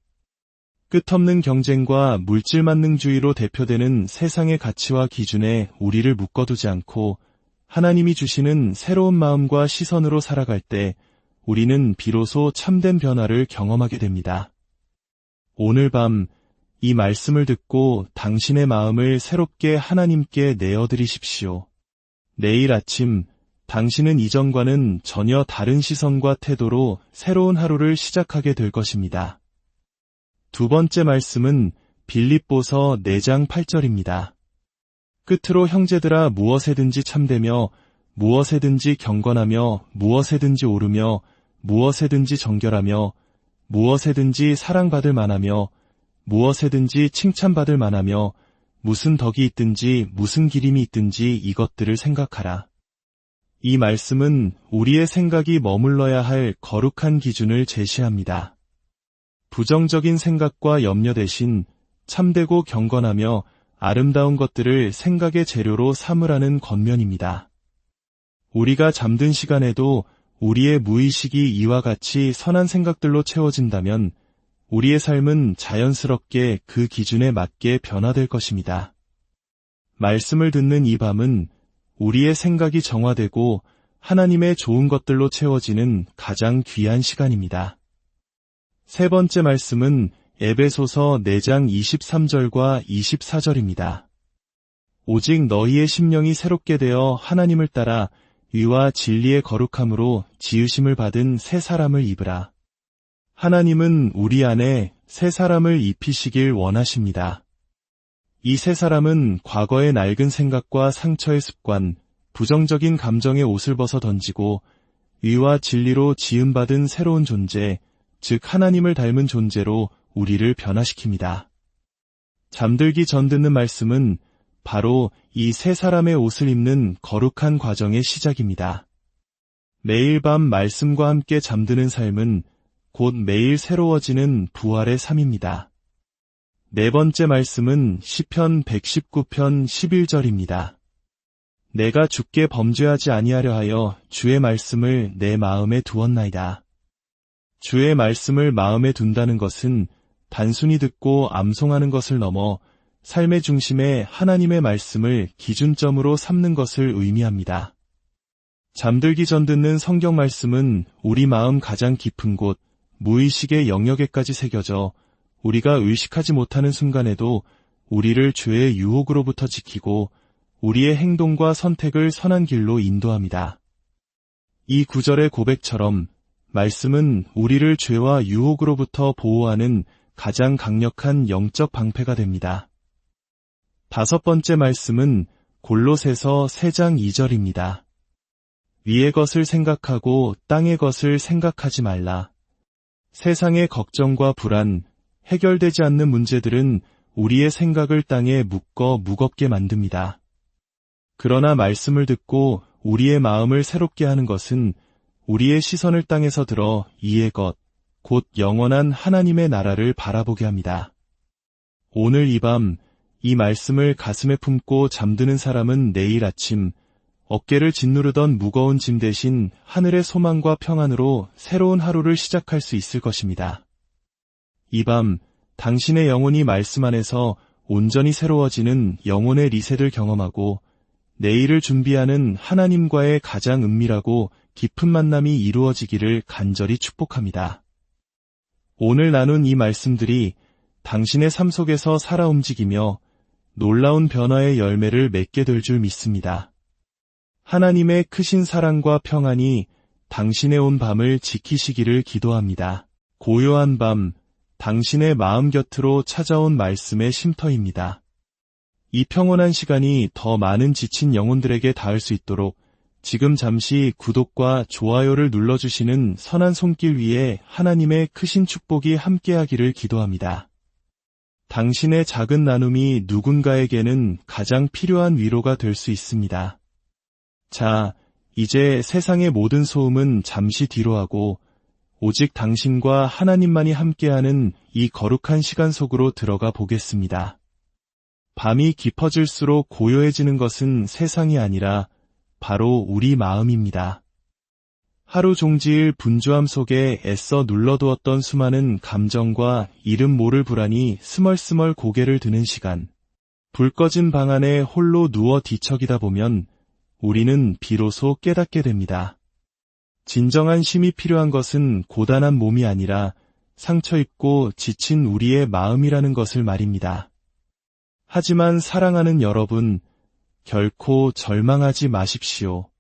끝없는 경쟁과 물질 만능주의로 대표되는 세상의 가치와 기준에 우리를 묶어두지 않고 하나님이 주시는 새로운 마음과 시선으로 살아갈 때 우리는 비로소 참된 변화를 경험하게 됩니다. 오늘 밤 이 말씀을 듣고 당신의 마음을 새롭게 하나님께 내어드리십시오. 내일 아침 당신은 이전과는 전혀 다른 시선과 태도로 새로운 하루를 시작하게 될 것입니다. 두 번째 말씀은 빌립보서 4장 8절입니다. 끝으로 형제들아 무엇에든지 참되며 무엇에든지 경건하며 무엇에든지 오르며 무엇에든지 정결하며 무엇에든지 사랑받을 만하며 무엇에든지 칭찬받을 만하며 무슨 덕이 있든지 무슨 기림이 있든지 이것들을 생각하라. 이 말씀은 우리의 생각이 머물러야 할 거룩한 기준을 제시합니다. 부정적인 생각과 염려 대신 참되고 경건하며 아름다운 것들을 생각의 재료로 삼으라는 권면입니다. 우리가 잠든 시간에도 우리의 무의식이 이와 같이 선한 생각들로 채워진다면 우리의 삶은 자연스럽게 그 기준에 맞게 변화될 것입니다. 말씀을 듣는 이 밤은 우리의 생각이 정화되고 하나님의 좋은 것들로 채워지는 가장 귀한 시간입니다. 세 번째 말씀은 에베소서 4장 23절과 24절입니다. 오직 너희의 심령이 새롭게 되어 하나님을 따라 의와 진리의 거룩함으로 지으심을 받은 새 사람을 입으라. 하나님은 우리 안에 새 사람을 입히시길 원하십니다. 이 새 사람은 과거의 낡은 생각과 상처의 습관, 부정적인 감정의 옷을 벗어 던지고 의와 진리로 지음받은 새로운 존재, 즉 하나님을 닮은 존재로 우리를 변화시킵니다. 잠들기 전 듣는 말씀은 바로 이 새 사람의 옷을 입는 거룩한 과정의 시작입니다. 매일 밤 말씀과 함께 잠드는 삶은 곧 매일 새로워지는 부활의 삶입니다. 네 번째 말씀은 시편 119편 11절입니다. 내가 주께 범죄하지 아니하려 하여 주의 말씀을 내 마음에 두었나이다. 주의 말씀을 마음에 둔다는 것은 단순히 듣고 암송하는 것을 넘어 삶의 중심에 하나님의 말씀을 기준점으로 삼는 것을 의미합니다. 잠들기 전 듣는 성경 말씀은 우리 마음 가장 깊은 곳, 무의식의 영역에까지 새겨져 우리가 의식하지 못하는 순간에도 우리를 죄의 유혹으로부터 지키고 우리의 행동과 선택을 선한 길로 인도합니다. 이 구절의 고백처럼 말씀은 우리를 죄와 유혹으로부터 보호하는 가장 강력한 영적 방패가 됩니다. 다섯 번째 말씀은 골로새서 3장 2절입니다. 위의 것을 생각하고 땅의 것을 생각하지 말라. 세상의 걱정과 불안, 해결되지 않는 문제들은 우리의 생각을 땅에 묶어 무겁게 만듭니다. 그러나 말씀을 듣고 우리의 마음을 새롭게 하는 것은 우리의 시선을 땅에서 들어 이의 것, 곧 영원한 하나님의 나라를 바라보게 합니다. 오늘 이 밤 이 말씀을 가슴에 품고 잠드는 사람은 내일 아침 어깨를 짓누르던 무거운 짐 대신 하늘의 소망과 평안으로 새로운 하루를 시작할 수 있을 것입니다. 이 밤 당신의 영혼이 말씀 안에서 온전히 새로워지는 영혼의 리셋을 경험하고 내일을 준비하는 하나님과의 가장 은밀하고 깊은 만남이 이루어지기를 간절히 축복합니다. 오늘 나눈 이 말씀들이 당신의 삶 속에서 살아 움직이며 놀라운 변화의 열매를 맺게 될 줄 믿습니다. 하나님의 크신 사랑과 평안이 당신의 온 밤을 지키시기를 기도합니다. 고요한 밤, 당신의 마음 곁으로 찾아온 말씀의 쉼터입니다. 이 평온한 시간이 더 많은 지친 영혼들에게 닿을 수 있도록 지금 잠시 구독과 좋아요를 눌러주시는 선한 손길 위에 하나님의 크신 축복이 함께하기를 기도합니다. 당신의 작은 나눔이 누군가에게는 가장 필요한 위로가 될 수 있습니다. 자, 이제 세상의 모든 소음은 잠시 뒤로 하고 오직 당신과 하나님만이 함께하는 이 거룩한 시간 속으로 들어가 보겠습니다. 밤이 깊어질수록 고요해지는 것은 세상이 아니라 바로 우리 마음입니다. 하루 종지일 분주함 속에 애써 눌러두었던 수많은 감정과 이름 모를 불안이 스멀스멀 고개를 드는 시간. 불 꺼진 방 안에 홀로 누워 뒤척이다 보면 우리는 비로소 깨닫게 됩니다. 진정한 쉼이 필요한 것은 고단한 몸이 아니라 상처 입고 지친 우리의 마음이라는 것을 말입니다. 하지만 사랑하는 여러분, 결코 절망하지 마십시오.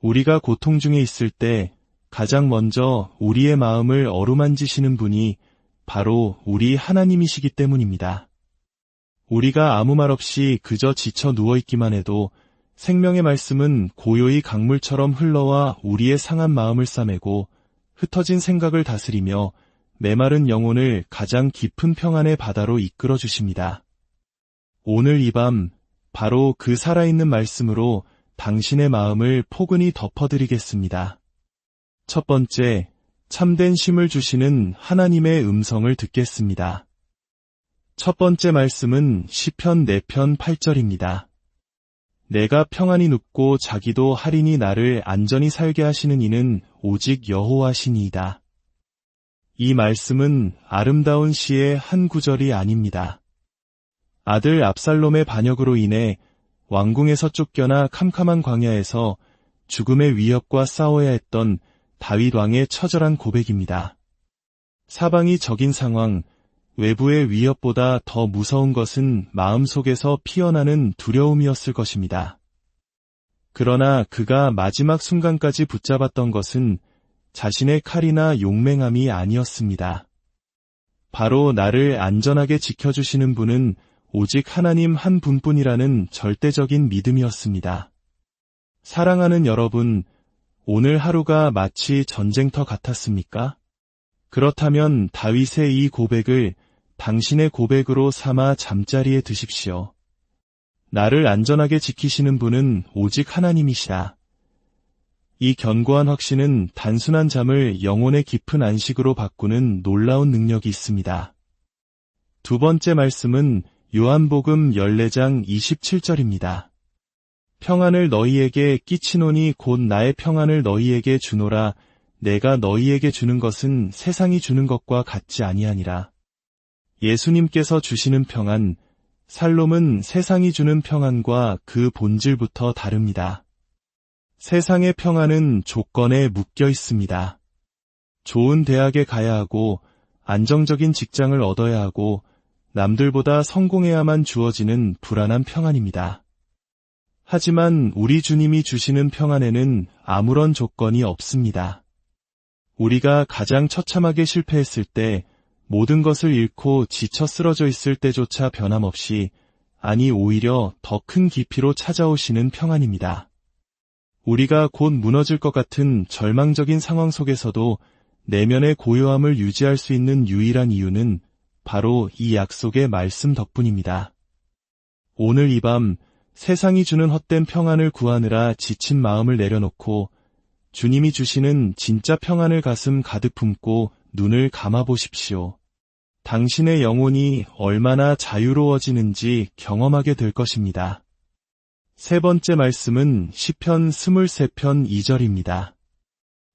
우리가 고통 중에 있을 때 가장 먼저 우리의 마음을 어루만지시는 분이 바로 우리 하나님이시기 때문입니다. 우리가 아무 말 없이 그저 지쳐 누워있기만 해도 생명의 말씀은 고요히 강물처럼 흘러와 우리의 상한 마음을 싸매고 흩어진 생각을 다스리며 메마른 영혼을 가장 깊은 평안의 바다로 이끌어 주십니다. 오늘 이 밤 바로 그 살아있는 말씀으로 당신의 마음을 포근히 덮어드리겠습니다. 첫 번째, 참된 쉼을 주시는 하나님의 음성을 듣겠습니다. 첫 번째 말씀은 시편 4편 8절입니다. 내가 평안히 눕고 자기도 하리니 나를 안전히 살게 하시는 이는 오직 여호와시니이다. 이 말씀은 아름다운 시의 한 구절이 아닙니다. 아들 압살롬의 반역으로 인해 왕궁에서 쫓겨나 캄캄한 광야에서 죽음의 위협과 싸워야 했던 다윗 왕의 처절한 고백입니다. 사방이 적인 상황, 외부의 위협보다 더 무서운 것은 마음속에서 피어나는 두려움이었을 것입니다. 그러나 그가 마지막 순간까지 붙잡았던 것은 자신의 칼이나 용맹함이 아니었습니다. 바로 나를 안전하게 지켜주시는 분은 오직 하나님 한 분뿐이라는 절대적인 믿음이었습니다. 사랑하는 여러분, 오늘 하루가 마치 전쟁터 같았습니까? 그렇다면 다윗의 이 고백을 당신의 고백으로 삼아 잠자리에 드십시오. 나를 안전하게 지키시는 분은 오직 하나님이시다. 이 견고한 확신은 단순한 잠을 영혼의 깊은 안식으로 바꾸는 놀라운 능력이 있습니다. 두 번째 말씀은 요한복음 14장 27절입니다. 평안을 너희에게 끼치노니 곧 나의 평안을 너희에게 주노라. 내가 너희에게 주는 것은 세상이 주는 것과 같지 아니하니라. 예수님께서 주시는 평안, 살롬은 세상이 주는 평안과 그 본질부터 다릅니다. 세상의 평안은 조건에 묶여 있습니다. 좋은 대학에 가야 하고 안정적인 직장을 얻어야 하고 남들보다 성공해야만 주어지는 불안한 평안입니다. 하지만 우리 주님이 주시는 평안에는 아무런 조건이 없습니다. 우리가 가장 처참하게 실패했을 때, 모든 것을 잃고 지쳐 쓰러져 있을 때조차 변함없이, 아니 오히려 더 큰 깊이로 찾아오시는 평안입니다. 우리가 곧 무너질 것 같은 절망적인 상황 속에서도 내면의 고요함을 유지할 수 있는 유일한 이유는 바로 이 약속의 말씀 덕분입니다. 오늘 이 밤 세상이 주는 헛된 평안을 구하느라 지친 마음을 내려놓고 주님이 주시는 진짜 평안을 가슴 가득 품고 눈을 감아보십시오. 당신의 영혼이 얼마나 자유로워지는지 경험하게 될 것입니다. 세 번째 말씀은 시편 23편 2절입니다.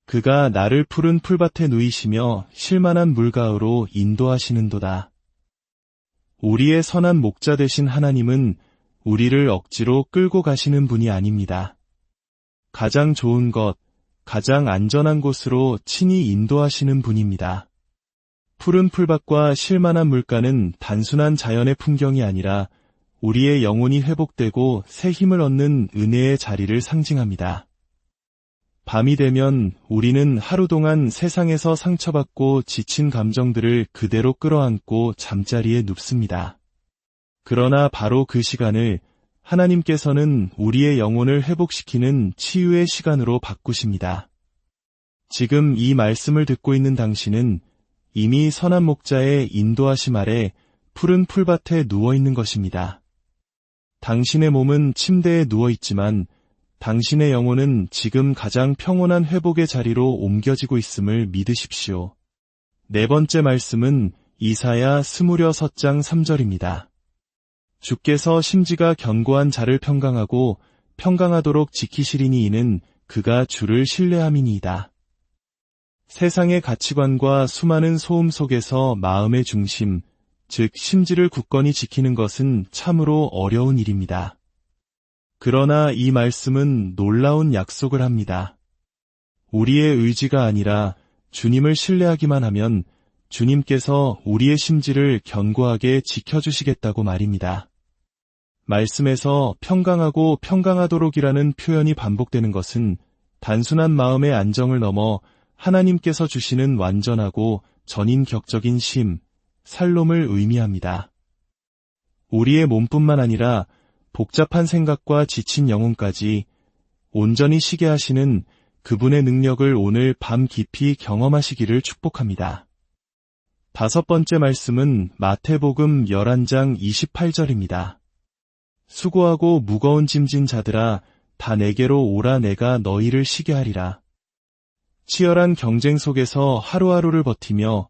그가 나를 푸른 풀밭에 누이시며 실만한 물가으로 인도하시는도다. 우리의 선한 목자 되신 하나님은 우리를 억지로 끌고 가시는 분이 아닙니다. 가장 좋은 것, 가장 안전한 곳으로 친히 인도하시는 분입니다. 푸른 풀밭과 실만한 물가는 단순한 자연의 풍경이 아니라 우리의 영혼이 회복되고 새 힘을 얻는 은혜의 자리를 상징합니다. 밤이 되면 우리는 하루 동안 세상에서 상처받고 지친 감정들을 그대로 끌어안고 잠자리에 눕습니다. 그러나 바로 그 시간을 하나님께서는 우리의 영혼을 회복시키는 치유의 시간으로 바꾸십니다. 지금 이 말씀을 듣고 있는 당신은 이미 선한 목자의 인도하심 아래 푸른 풀밭에 누워 있는 것입니다. 당신의 몸은 침대에 누워 있지만 당신의 영혼은 지금 가장 평온한 회복의 자리로 옮겨지고 있음을 믿으십시오. 네 번째 말씀은 이사야 26장 3절입니다. 주께서 심지가 견고한 자를 평강하고 평강하도록 지키시리니 이는 그가 주를 신뢰함이니이다. 세상의 가치관과 수많은 소음 속에서 마음의 중심, 즉 심지를 굳건히 지키는 것은 참으로 어려운 일입니다. 그러나 이 말씀은 놀라운 약속을 합니다. 우리의 의지가 아니라 주님을 신뢰하기만 하면 주님께서 우리의 심지를 견고하게 지켜주시겠다고 말입니다. 말씀에서 평강하고 평강하도록이라는 표현이 반복되는 것은 단순한 마음의 안정을 넘어 하나님께서 주시는 완전하고 전인격적인 쉼, 살롬을 의미합니다. 우리의 몸뿐만 아니라 복잡한 생각과 지친 영혼까지 온전히 쉬게 하시는 그분의 능력을 오늘 밤 깊이 경험하시기를 축복합니다. 다섯 번째 말씀은 마태복음 11장 28절입니다. 수고하고 무거운 짐진 자들아 다 내게로 오라 내가 너희를 쉬게 하리라. 치열한 경쟁 속에서 하루하루를 버티며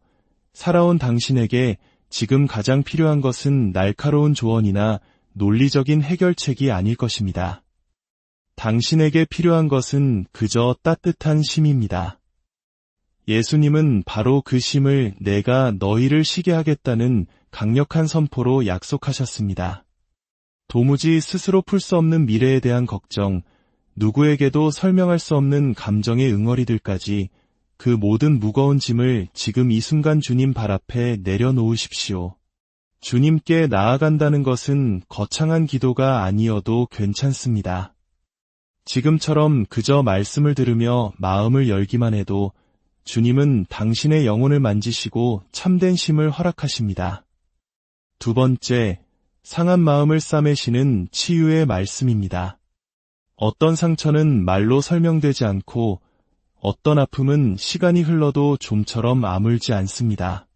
살아온 당신에게 지금 가장 필요한 것은 날카로운 조언이나 논리적인 해결책이 아닐 것입니다. 당신에게 필요한 것은 그저 따뜻한 쉼입니다. 예수님은 바로 그 쉼을 내가 너희를 쉬게 하겠다는 강력한 선포로 약속하셨습니다. 도무지 스스로 풀 수 없는 미래에 대한 걱정, 누구에게도 설명할 수 없는 감정의 응어리들까지 그 모든 무거운 짐을 지금 이 순간 주님 발 앞에 내려놓으십시오. 주님께 나아간다는 것은 거창한 기도가 아니어도 괜찮습니다. 지금처럼 그저 말씀을 들으며 마음을 열기만 해도 주님은 당신의 영혼을 만지시고 참된 쉼을 허락하십니다. 두 번째, 상한 마음을 싸매시는 치유의 말씀입니다. 어떤 상처는 말로 설명되지 않고 어떤 아픔은 시간이 흘러도 좀처럼 아물지 않습니다.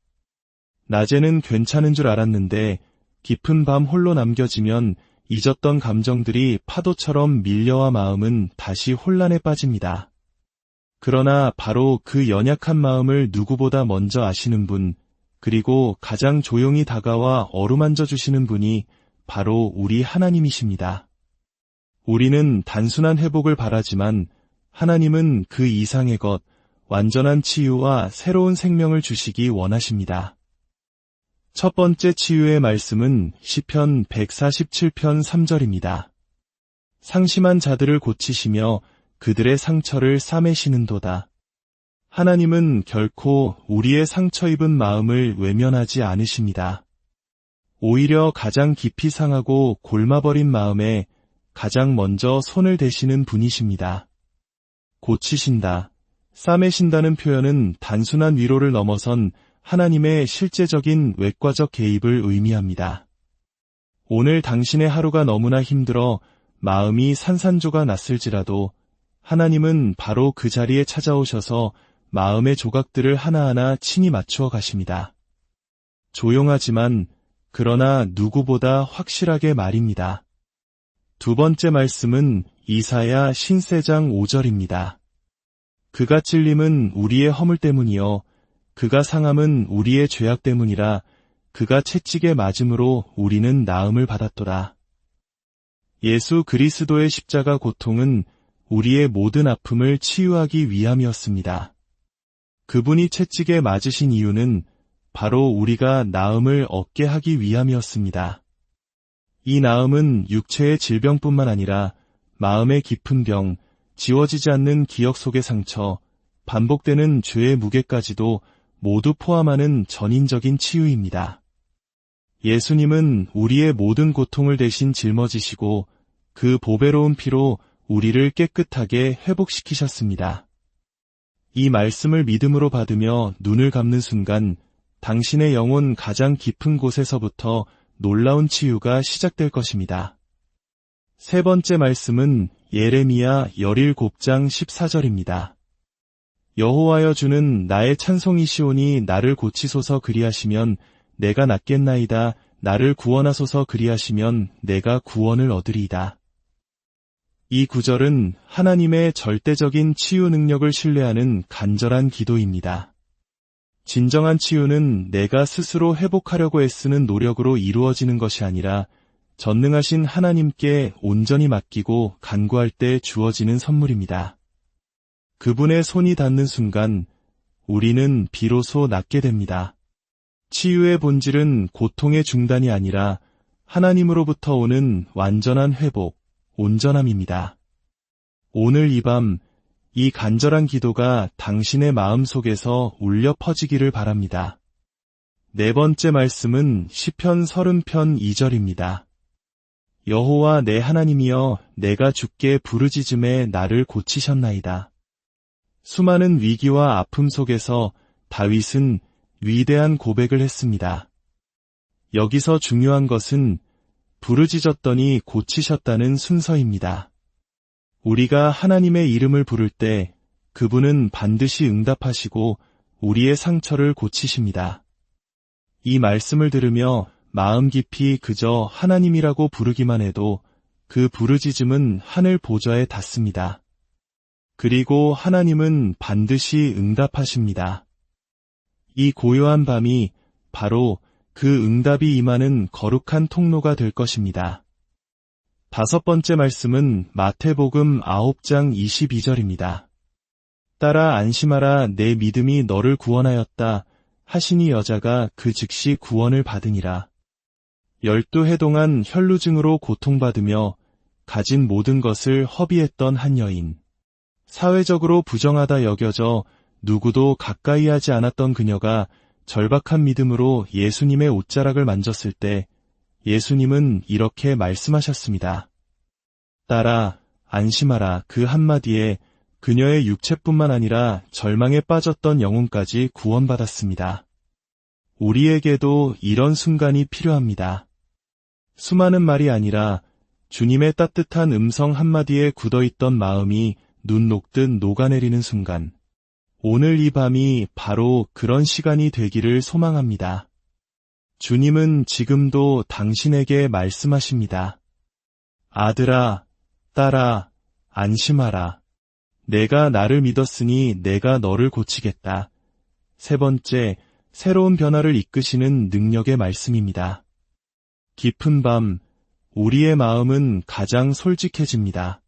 낮에는 괜찮은 줄 알았는데 깊은 밤 홀로 남겨지면 잊었던 감정들이 파도처럼 밀려와 마음은 다시 혼란에 빠집니다. 그러나 바로 그 연약한 마음을 누구보다 먼저 아시는 분, 그리고 가장 조용히 다가와 어루만져 주시는 분이 바로 우리 하나님이십니다. 우리는 단순한 회복을 바라지만 하나님은 그 이상의 것, 완전한 치유와 새로운 생명을 주시기 원하십니다. 첫 번째 치유의 말씀은 시편 147편 3절입니다. 상심한 자들을 고치시며 그들의 상처를 싸매시는도다. 하나님은 결코 우리의 상처 입은 마음을 외면하지 않으십니다. 오히려 가장 깊이 상하고 골마버린 마음에 가장 먼저 손을 대시는 분이십니다. 고치신다, 싸매신다는 표현은 단순한 위로를 넘어선 하나님의 실제적인 외과적 개입을 의미합니다. 오늘 당신의 하루가 너무나 힘들어 마음이 산산조가 났을지라도 하나님은 바로 그 자리에 찾아오셔서 마음의 조각들을 하나하나 친히 맞추어 가십니다. 조용하지만 그러나 누구보다 확실하게 말입니다. 두 번째 말씀은 이사야 신세장 5절입니다. 그가 찔림은 우리의 허물 때문이요 그가 상함은 우리의 죄악 때문이라 그가 채찍에 맞음으로 우리는 나음을 받았도다. 예수 그리스도의 십자가 고통은 우리의 모든 아픔을 치유하기 위함이었습니다. 그분이 채찍에 맞으신 이유는 바로 우리가 나음을 얻게 하기 위함이었습니다. 이 나음은 육체의 질병뿐만 아니라 마음의 깊은 병, 지워지지 않는 기억 속의 상처, 반복되는 죄의 무게까지도 모두 포함하는 전인적인 치유입니다. 예수님은 우리의 모든 고통을 대신 짊어지시고 그 보배로운 피로 우리를 깨끗하게 회복시키셨습니다. 이 말씀을 믿음으로 받으며 눈을 감는 순간 당신의 영혼 가장 깊은 곳에서부터 놀라운 치유가 시작될 것입니다. 세 번째 말씀은 예레미야 17장 14절입니다. 여호와여 주는 나의 찬송이시오니 나를 고치소서 그리하시면 내가 낫겠나이다. 나를 구원하소서 그리하시면 내가 구원을 얻으리이다. 이 구절은 하나님의 절대적인 치유 능력을 신뢰하는 간절한 기도입니다. 진정한 치유는 내가 스스로 회복하려고 애쓰는 노력으로 이루어지는 것이 아니라 전능하신 하나님께 온전히 맡기고 간구할 때 주어지는 선물입니다. 그분의 손이 닿는 순간 우리는 비로소 낫게 됩니다. 치유의 본질은 고통의 중단이 아니라 하나님으로부터 오는 완전한 회복, 온전함입니다. 오늘 이 밤 이 간절한 기도가 당신의 마음 속에서 울려 퍼지기를 바랍니다. 네 번째 말씀은 시편 30편 2절입니다. 여호와 내 하나님이여 내가 주께 부르짖음에 나를 고치셨나이다. 수많은 위기와 아픔 속에서 다윗은 위대한 고백을 했습니다. 여기서 중요한 것은 부르짖었더니 고치셨다는 순서입니다. 우리가 하나님의 이름을 부를 때 그분은 반드시 응답하시고 우리의 상처를 고치십니다. 이 말씀을 들으며 마음 깊이 그저 하나님이라고 부르기만 해도 그 부르짖음은 하늘 보좌에 닿습니다. 그리고 하나님은 반드시 응답하십니다. 이 고요한 밤이 바로 그 응답이 임하는 거룩한 통로가 될 것입니다. 다섯 번째 말씀은 마태복음 9장 22절입니다. 딸아 안심하라 내 믿음이 너를 구원하였다 하시니 여자가 그 즉시 구원을 받으니라. 12해 동안 혈루증으로 고통받으며 가진 모든 것을 허비했던 한 여인. 사회적으로 부정하다 여겨져 누구도 가까이 하지 않았던 그녀가 절박한 믿음으로 예수님의 옷자락을 만졌을 때 예수님은 이렇게 말씀하셨습니다. 딸아, 안심하라. 그 한마디에 그녀의 육체뿐만 아니라 절망에 빠졌던 영혼까지 구원받았습니다. 우리에게도 이런 순간이 필요합니다. 수많은 말이 아니라 주님의 따뜻한 음성 한마디에 굳어있던 마음이 눈 녹듯 녹아내리는 순간, 오늘 이 밤이 바로 그런 시간이 되기를 소망합니다. 주님은 지금도 당신에게 말씀하십니다. 아들아, 딸아, 안심하라. 내가 나를 믿었으니 내가 너를 고치겠다. 세 번째, 새로운 변화를 이끄시는 능력의 말씀입니다. 깊은 밤, 우리의 마음은 가장 솔직해집니다.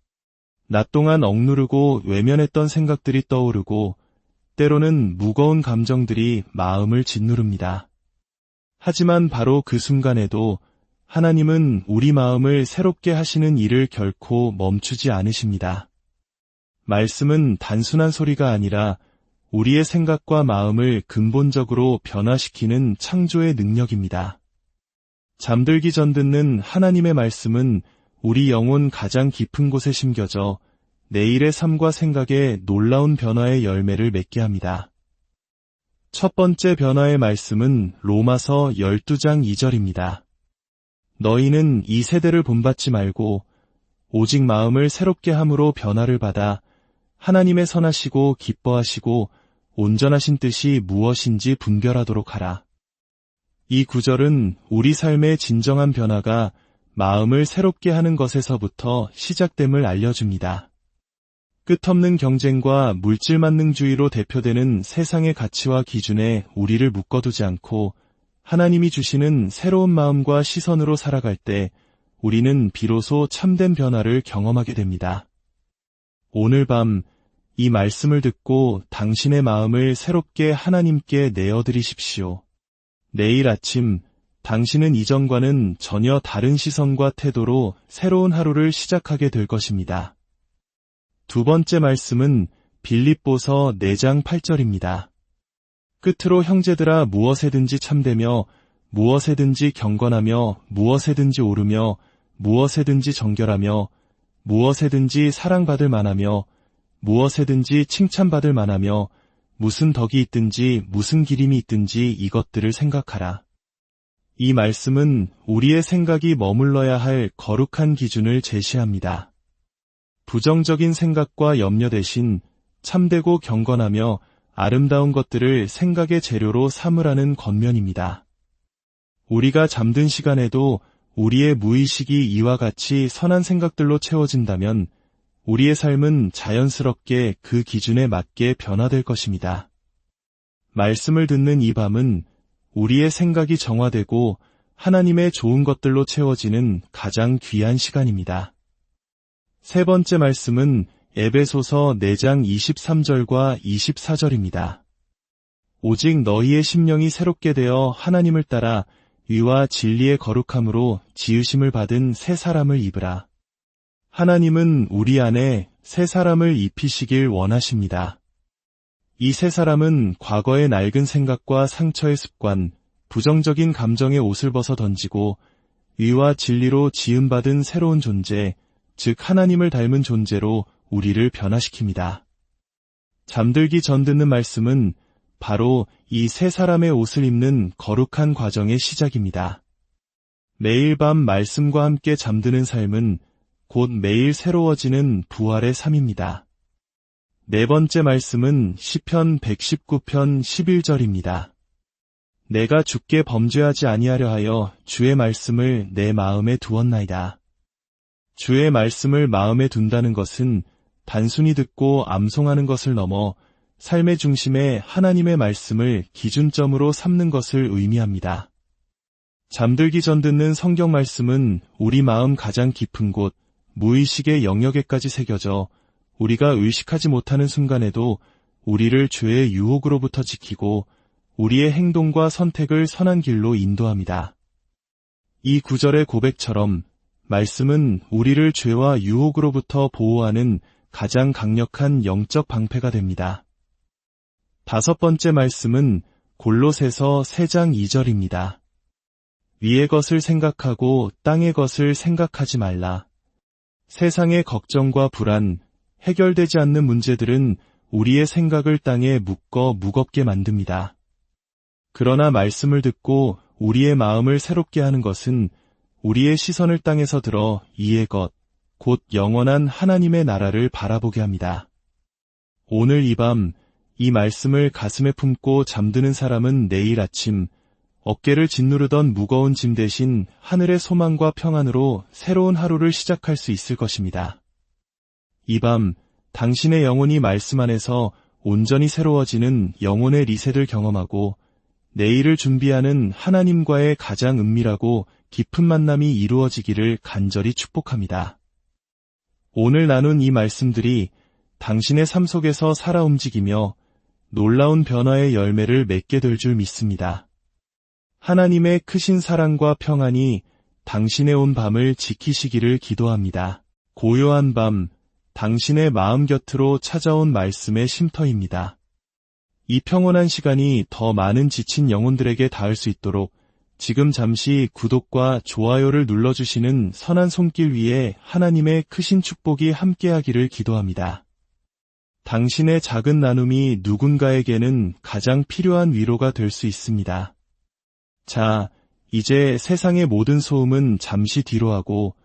낮 동안 억누르고 외면했던 생각들이 떠오르고 때로는 무거운 감정들이 마음을 짓누릅니다. 하지만 바로 그 순간에도 하나님은 우리 마음을 새롭게 하시는 일을 결코 멈추지 않으십니다. 말씀은 단순한 소리가 아니라 우리의 생각과 마음을 근본적으로 변화시키는 창조의 능력입니다. 잠들기 전 듣는 하나님의 말씀은 우리 영혼 가장 깊은 곳에 심겨져 내일의 삶과 생각에 놀라운 변화의 열매를 맺게 합니다. 첫 번째 변화의 말씀은 로마서 12장 2절입니다. 너희는 이 세대를 본받지 말고 오직 마음을 새롭게 함으로 변화를 받아 하나님의 선하시고 기뻐하시고 온전하신 뜻이 무엇인지 분별하도록 하라. 이 구절은 우리 삶의 진정한 변화가 마음을 새롭게 하는 것에서부터 시작됨을 알려줍니다. 끝없는 경쟁과 물질만능주의로 대표되는 세상의 가치와 기준에 우리를 묶어두지 않고 하나님이 주시는 새로운 마음과 시선으로 살아갈 때 우리는 비로소 참된 변화를 경험하게 됩니다. 오늘 밤 이 말씀을 듣고 당신의 마음을 새롭게 하나님께 내어드리십시오. 내일 아침 당신은 이전과는 전혀 다른 시선과 태도로 새로운 하루를 시작하게 될 것입니다. 두 번째 말씀은 빌립보서 4장 8절입니다. 끝으로 형제들아 무엇에든지 참되며 무엇에든지 경건하며 무엇에든지 오르며 무엇에든지 정결하며 무엇에든지 사랑받을 만하며 무엇에든지 칭찬받을 만하며 무슨 덕이 있든지 무슨 기림이 있든지 이것들을 생각하라. 이 말씀은 우리의 생각이 머물러야 할 거룩한 기준을 제시합니다. 부정적인 생각과 염려 대신 참되고 경건하며 아름다운 것들을 생각의 재료로 삼으라는 권면입니다. 우리가 잠든 시간에도 우리의 무의식이 이와 같이 선한 생각들로 채워진다면 우리의 삶은 자연스럽게 그 기준에 맞게 변화될 것입니다. 말씀을 듣는 이 밤은 우리의 생각이 정화되고 하나님의 좋은 것들로 채워지는 가장 귀한 시간입니다. 세 번째 말씀은 에베소서 4장 23절과 24절입니다. 오직 너희의 심령이 새롭게 되어 하나님을 따라 의와 진리의 거룩함으로 지으심을 받은 새 사람을 입으라. 하나님은 우리 안에 새 사람을 입히시길 원하십니다. 이 새 사람은 과거의 낡은 생각과 상처의 습관, 부정적인 감정의 옷을 벗어 던지고 의와 진리로 지음받은 새로운 존재, 즉 하나님을 닮은 존재로 우리를 변화시킵니다. 잠들기 전 듣는 말씀은 바로 이 새 사람의 옷을 입는 거룩한 과정의 시작입니다. 매일 밤 말씀과 함께 잠드는 삶은 곧 매일 새로워지는 부활의 삶입니다. 네 번째 말씀은 시편 119편 11절입니다. 내가 주께 범죄하지 아니하려 하여 주의 말씀을 내 마음에 두었나이다. 주의 말씀을 마음에 둔다는 것은 단순히 듣고 암송하는 것을 넘어 삶의 중심에 하나님의 말씀을 기준점으로 삼는 것을 의미합니다. 잠들기 전 듣는 성경 말씀은 우리 마음 가장 깊은 곳, 무의식의 영역에까지 새겨져 우리가 의식하지 못하는 순간에도 우리를 죄의 유혹으로부터 지키고 우리의 행동과 선택을 선한 길로 인도합니다. 이 구절의 고백처럼 말씀은 우리를 죄와 유혹으로부터 보호하는 가장 강력한 영적 방패가 됩니다. 다섯 번째 말씀은 골로새서 3장 2절입니다. 위의 것을 생각하고 땅의 것을 생각하지 말라. 세상의 걱정과 불안, 해결되지 않는 문제들은 우리의 생각을 땅에 묶어 무겁게 만듭니다. 그러나 말씀을 듣고 우리의 마음을 새롭게 하는 것은 우리의 시선을 땅에서 들어 이의 것, 곧 영원한 하나님의 나라를 바라보게 합니다. 오늘 이 밤 이 말씀을 가슴에 품고 잠드는 사람은 내일 아침 어깨를 짓누르던 무거운 짐 대신 하늘의 소망과 평안으로 새로운 하루를 시작할 수 있을 것입니다. 이 밤 당신의 영혼이 말씀 안에서 온전히 새로워지는 영혼의 리셋을 경험하고 내일을 준비하는 하나님과의 가장 은밀하고 깊은 만남이 이루어지기를 간절히 축복합니다. 오늘 나눈 이 말씀들이 당신의 삶 속에서 살아 움직이며 놀라운 변화의 열매를 맺게 될 줄 믿습니다. 하나님의 크신 사랑과 평안이 당신의 온 밤을 지키시기를 기도합니다. 고요한 밤, 당신의 마음 곁으로 찾아온 말씀의 쉼터입니다. 이 평온한 시간이 더 많은 지친 영혼들에게 닿을 수 있도록 지금 잠시 구독과 좋아요를 눌러주시는 선한 손길 위에 하나님의 크신 축복이 함께하기를 기도합니다. 당신의 작은 나눔이 누군가에게는 가장 필요한 위로가 될 수 있습니다. 자, 이제 세상의 모든 소음은 잠시 뒤로 하고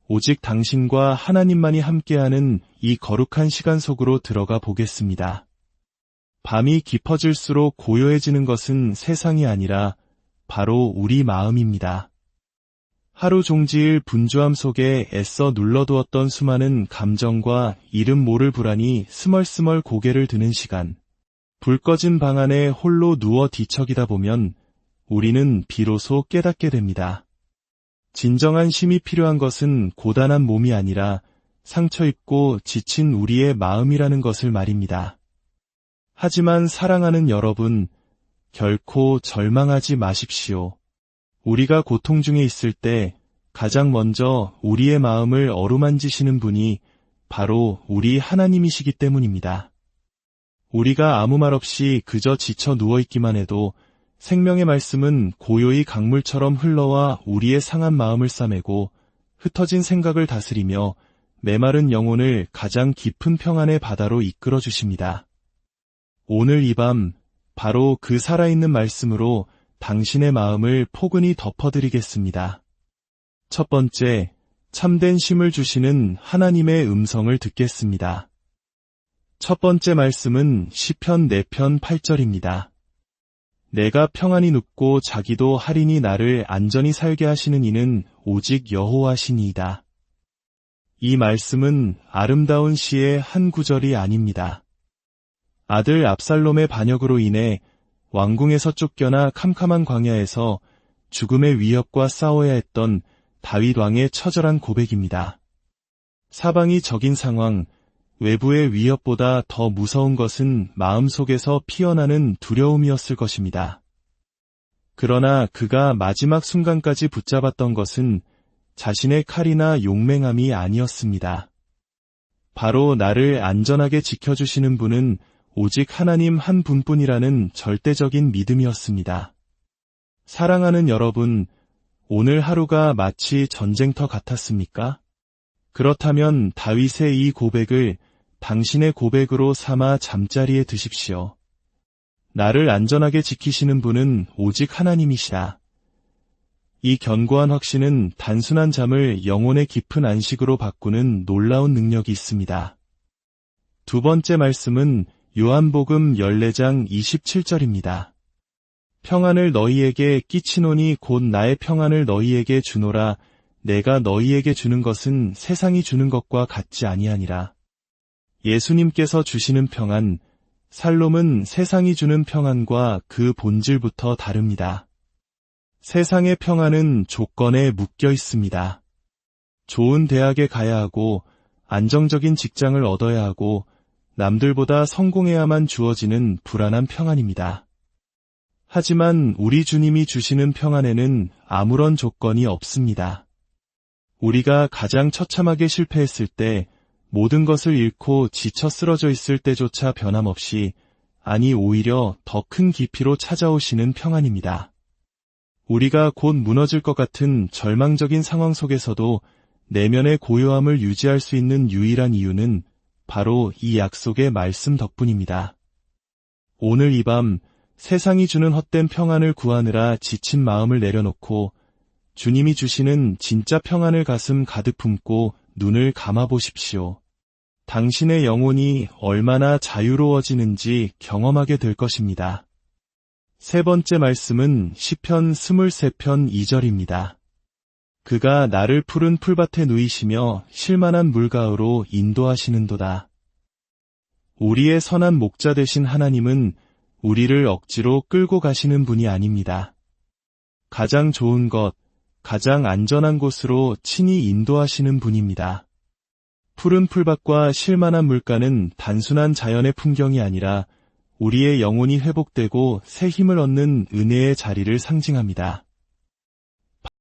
오직 당신과 하나님만이 함께하는 이 거룩한 시간 속으로 들어가 보겠습니다. 밤이 깊어질수록 고요해지는 것은 세상이 아니라 바로 우리 마음입니다. 하루 종지일 분주함 속에 애써 눌러두었던 수많은 감정과 이름 모를 불안이 스멀스멀 고개를 드는 시간. 불 꺼진 방 안에 홀로 누워 뒤척이다 보면 우리는 비로소 깨닫게 됩니다. 진정한 쉼이 필요한 것은 고단한 몸이 아니라 상처 입고 지친 우리의 마음이라는 것을 말입니다. 하지만 사랑하는 여러분, 결코 절망하지 마십시오. 우리가 고통 중에 있을 때 가장 먼저 우리의 마음을 어루만지시는 분이 바로 우리 하나님이시기 때문입니다. 우리가 아무 말 없이 그저 지쳐 누워있기만 해도 생명의 말씀은 고요히 강물처럼 흘러와 우리의 상한 마음을 싸매고 흩어진 생각을 다스리며 메마른 영혼을 가장 깊은 평안의 바다로 이끌어 주십니다. 오늘 이 밤 바로 그 살아있는 말씀으로 당신의 마음을 포근히 덮어드리겠습니다. 첫 번째, 참된 쉼을 주시는 하나님의 음성을 듣겠습니다. 첫 번째 말씀은 시편 4편 8절입니다. 내가 평안히 눕고 자기도 하리니 나를 안전히 살게 하시는 이는 오직 여호와시니이다. 이 말씀은 아름다운 시의 한 구절이 아닙니다. 아들 압살롬의 반역으로 인해 왕궁에서 쫓겨나 캄캄한 광야에서 죽음의 위협과 싸워야 했던 다윗 왕의 처절한 고백입니다. 사방이 적인 상황, 외부의 위협보다 더 무서운 것은 마음속에서 피어나는 두려움이었을 것입니다. 그러나 그가 마지막 순간까지 붙잡았던 것은 자신의 칼이나 용맹함이 아니었습니다. 바로 나를 안전하게 지켜주시는 분은 오직 하나님 한 분뿐이라는 절대적인 믿음이었습니다. 사랑하는 여러분, 오늘 하루가 마치 전쟁터 같았습니까? 그렇다면 다윗의 이 고백을 당신의 고백으로 삼아 잠자리에 드십시오. 나를 안전하게 지키시는 분은 오직 하나님이시다. 이 견고한 확신은 단순한 잠을 영혼의 깊은 안식으로 바꾸는 놀라운 능력이 있습니다. 두 번째 말씀은 요한복음 14장 27절입니다. 평안을 너희에게 끼치노니 곧 나의 평안을 너희에게 주노라. 내가 너희에게 주는 것은 세상이 주는 것과 같지 아니하니라. 예수님께서 주시는 평안, 살롬은 세상이 주는 평안과 그 본질부터 다릅니다. 세상의 평안은 조건에 묶여 있습니다. 좋은 대학에 가야 하고 안정적인 직장을 얻어야 하고 남들보다 성공해야만 주어지는 불안한 평안입니다. 하지만 우리 주님이 주시는 평안에는 아무런 조건이 없습니다. 우리가 가장 처참하게 실패했을 때, 모든 것을 잃고 지쳐 쓰러져 있을 때조차 변함없이, 아니 오히려 더 큰 깊이로 찾아오시는 평안입니다. 우리가 곧 무너질 것 같은 절망적인 상황 속에서도 내면의 고요함을 유지할 수 있는 유일한 이유는 바로 이 약속의 말씀 덕분입니다. 오늘 이 밤 세상이 주는 헛된 평안을 구하느라 지친 마음을 내려놓고 주님이 주시는 진짜 평안을 가슴 가득 품고 눈을 감아보십시오. 당신의 영혼이 얼마나 자유로워지는지 경험하게 될 것입니다. 세 번째 말씀은 시편 23편 2절입니다. 그가 나를 푸른 풀밭에 누이시며 실만한 물가으로 인도하시는도다. 우리의 선한 목자 되신 하나님은 우리를 억지로 끌고 가시는 분이 아닙니다. 가장 좋은 것, 가장 안전한 곳으로 친히 인도하시는 분입니다. 푸른 풀밭과 쉴만한 물가는 단순한 자연의 풍경이 아니라 우리의 영혼이 회복되고 새 힘을 얻는 은혜의 자리를 상징합니다.